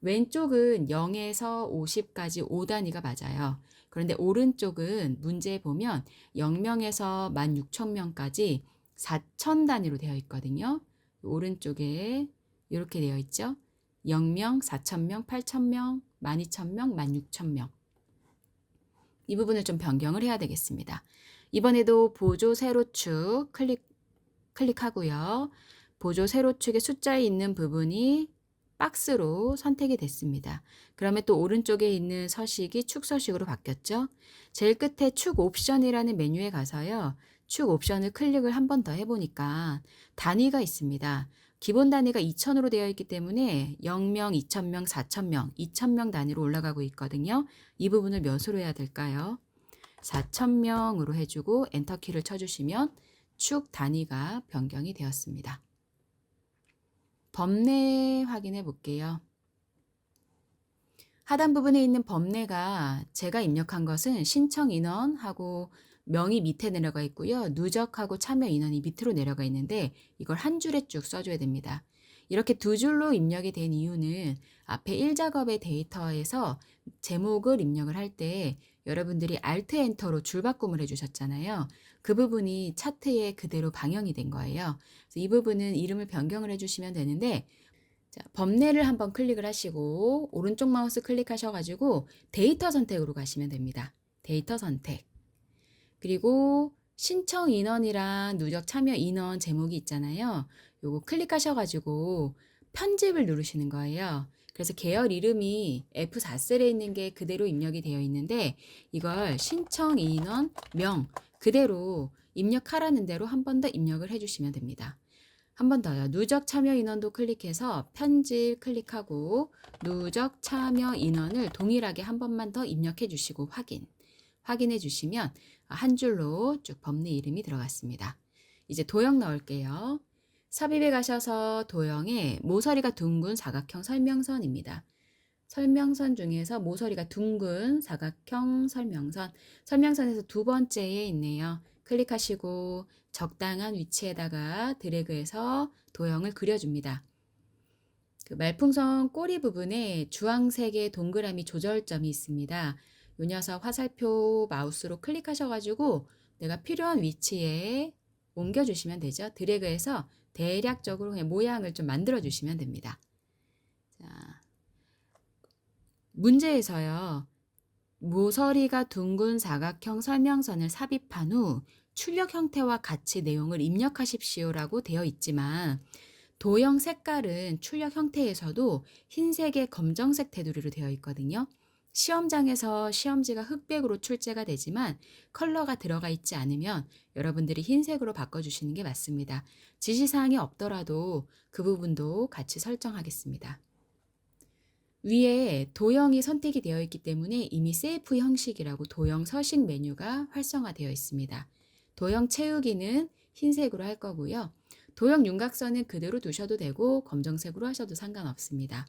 왼쪽은 0에서 50까지 5단위가 맞아요. 그런데 오른쪽은 문제에 보면 0명에서 16,000명까지 4,000단위로 되어 있거든요. 오른쪽에 이렇게 되어 있죠. 0명, 4,000명, 8,000명, 12,000명, 16,000명. 이 부분을 좀 변경을 해야 되겠습니다. 이번에도 보조 세로축 클릭하고요. 보조 세로축의 숫자에 있는 부분이 박스로 선택이 됐습니다. 그러면 또 오른쪽에 있는 서식이 축 서식으로 바뀌었죠. 제일 끝에 축 옵션이라는 메뉴에 가서요. 축 옵션을 클릭을 한 번 더 해보니까 단위가 있습니다. 기본 단위가 2,000으로 되어 있기 때문에 0명, 2,000명, 4,000명, 2,000명 단위로 올라가고 있거든요. 이 부분을 몇으로 해야 될까요? 4,000명으로 해주고 엔터키를 쳐주시면 축 단위가 변경이 되었습니다. 범례 확인해 볼게요. 하단 부분에 있는 범례가 제가 입력한 것은 신청 인원하고 명이 밑에 내려가 있고요. 누적하고 참여 인원이 밑으로 내려가 있는데 이걸 한 줄에 쭉 써줘야 됩니다. 이렇게 두 줄로 입력이 된 이유는 앞에 1작업의 데이터에서 제목을 입력을 할 때 여러분들이 Alt 엔터로 줄바꿈을 해주셨잖아요. 그 부분이 차트에 그대로 방영이 된 거예요. 그래서 이 부분은 이름을 변경을 해주시면 되는데 자, 범례를 한번 클릭을 하시고 오른쪽 마우스 클릭하셔가지고 데이터 선택으로 가시면 됩니다. 데이터 선택. 그리고 신청 인원이랑 누적 참여 인원 제목이 있잖아요. 요거 클릭하셔가지고 편집을 누르시는 거예요. 그래서 계열 이름이 F4셀에 있는 게 그대로 입력이 되어 있는데 이걸 신청 인원 명 그대로 입력하라는 대로 한 번 더 입력을 해주시면 됩니다. 한 번 더요. 누적 참여 인원도 클릭해서 편집 클릭하고 누적 참여 인원을 동일하게 한 번만 더 입력해 주시고 확인해 주시면 한 줄로 쭉 범례 이름이 들어갔습니다. 이제 도형 넣을게요. 삽입에 가셔서 도형에 모서리가 둥근 사각형 설명선입니다. 설명선 중에서 모서리가 둥근 사각형 설명선에서 두 번째에 있네요. 클릭하시고 적당한 위치에다가 드래그해서 도형을 그려줍니다. 그 말풍선 꼬리 부분에 주황색의 동그라미 조절점이 있습니다. 요 녀석 화살표 마우스로 클릭하셔가지고 내가 필요한 위치에 옮겨주시면 되죠. 드래그해서 대략적으로 그냥 모양을 좀 만들어주시면 됩니다. 자, 문제에서요. 모서리가 둥근 사각형 설명선을 삽입한 후 출력 형태와 같이 내용을 입력하십시오라고 되어 있지만 도형 색깔은 출력 형태에서도 흰색에 검정색 테두리로 되어 있거든요. 시험장에서 시험지가 흑백으로 출제가 되지만 컬러가 들어가 있지 않으면 여러분들이 흰색으로 바꿔주시는 게 맞습니다. 지시사항이 없더라도 그 부분도 같이 설정하겠습니다. 위에 도형이 선택이 되어 있기 때문에 이미 CF 형식이라고 도형 서식 메뉴가 활성화되어 있습니다. 도형 채우기는 흰색으로 할 거고요. 도형 윤곽선은 그대로 두셔도 되고 검정색으로 하셔도 상관없습니다.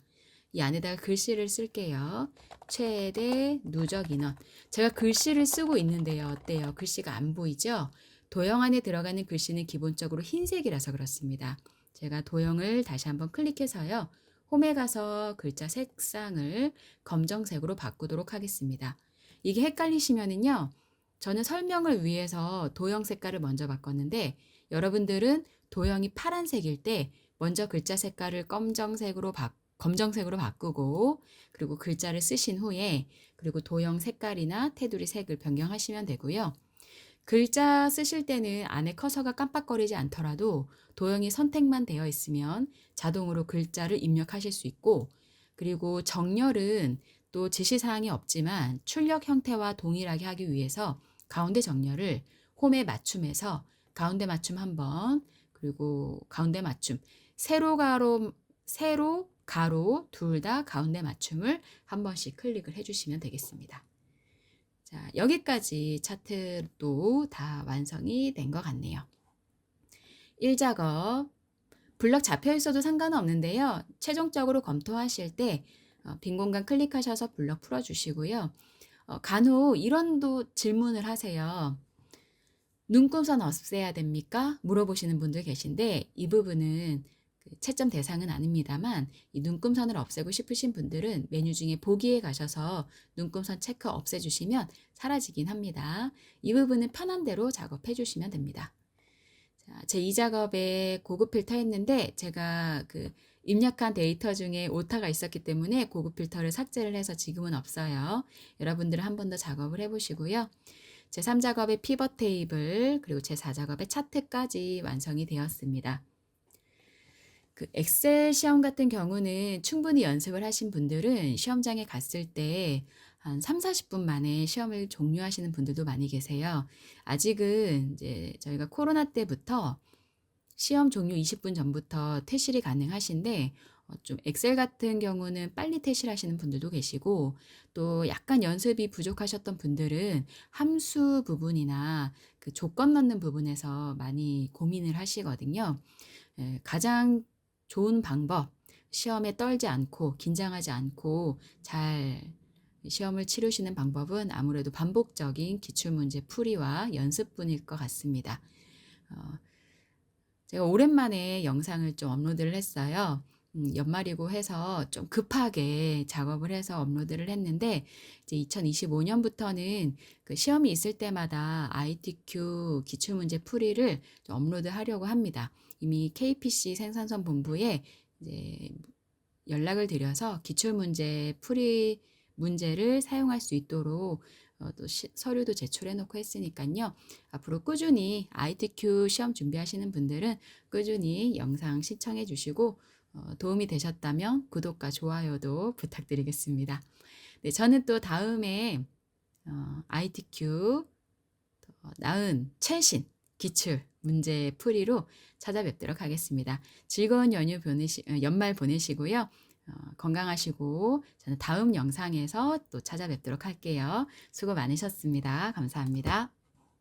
이 안에다가 글씨를 쓸게요. 최대 누적 인원. 제가 글씨를 쓰고 있는데요. 어때요? 글씨가 안 보이죠? 도형 안에 들어가는 글씨는 기본적으로 흰색이라서 그렇습니다. 제가 도형을 다시 한번 클릭해서요. 홈에 가서 글자 색상을 검정색으로 바꾸도록 하겠습니다. 이게 헷갈리시면은요. 저는 설명을 위해서 도형 색깔을 먼저 바꿨는데 여러분들은 도형이 파란색일 때 먼저 글자 색깔을 검정색으로 바꾸고 그리고 글자를 쓰신 후에 그리고 도형 색깔이나 테두리 색을 변경하시면 되고요. 글자 쓰실 때는 안에 커서가 깜빡거리지 않더라도 도형이 선택만 되어 있으면 자동으로 글자를 입력하실 수 있고 그리고 정렬은 또 지시사항이 없지만 출력 형태와 동일하게 하기 위해서 가운데 정렬을 홈에 맞춤해서 가운데 맞춤 한번 그리고 가운데 맞춤 세로 가로 둘 다 가운데 맞춤을 한 번씩 클릭을 해주시면 되겠습니다. 자, 여기까지 차트도 다 완성이 된 것 같네요. 1작업 블럭 잡혀 있어도 상관은 없는데요. 최종적으로 검토하실 때 빈 공간 클릭하셔서 블럭 풀어주시고요. 간혹 이런도 질문을 하세요. 눈금선 없애야 됩니까? 물어보시는 분들 계신데 이 부분은 채점 대상은 아닙니다만 이 눈금선을 없애고 싶으신 분들은 메뉴 중에 보기에 가셔서 눈금선 체크 없애주시면 사라지긴 합니다. 이 부분은 편한 대로 작업해 주시면 됩니다. 자, 제 2작업에 고급 필터 했는데 제가 입력한 데이터 중에 오타가 있었기 때문에 고급 필터를 삭제를 해서 지금은 없어요. 여러분들은 한 번 더 작업을 해보시고요. 제 3작업의 피벗 테이블 그리고 제 4작업의 차트까지 완성이 되었습니다. 엑셀 시험 같은 경우는 충분히 연습을 하신 분들은 시험장에 갔을 때 한 3, 40분 만에 시험을 종료하시는 분들도 많이 계세요. 아직은 이제 저희가 코로나 때부터 시험 종료 20분 전부터 퇴실이 가능하신데 좀 엑셀 같은 경우는 빨리 퇴실하시는 분들도 계시고 또 약간 연습이 부족하셨던 분들은 함수 부분이나 조건 넣는 부분에서 많이 고민을 하시거든요. 가장 좋은 방법, 시험에 떨지 않고 긴장하지 않고 잘 시험을 치르시는 방법은 아무래도 반복적인 기출문제 풀이와 연습뿐일 것 같습니다. 제가 오랜만에 영상을 좀 업로드를 했어요. 연말이고 해서 좀 급하게 작업을 해서 업로드를 했는데 이제 2025년부터는 시험이 있을 때마다 ITQ 기출문제 풀이를 좀 업로드하려고 합니다. 이미 KPC 생산선 본부에 이제 연락을 드려서 기출문제 풀이 문제를 사용할 수 있도록 또 서류도 제출해 놓고 했으니까요. 앞으로 꾸준히 ITQ 시험 준비하시는 분들은 꾸준히 영상 시청해 주시고 도움이 되셨다면 구독과 좋아요도 부탁드리겠습니다. 네, 저는 또 다음에 ITQ 나은 최신 기출 문제 풀이로 찾아뵙도록 하겠습니다. 즐거운 연말 보내시고요. 건강하시고 저는 다음 영상에서 또 찾아뵙도록 할게요. 수고 많으셨습니다. 감사합니다.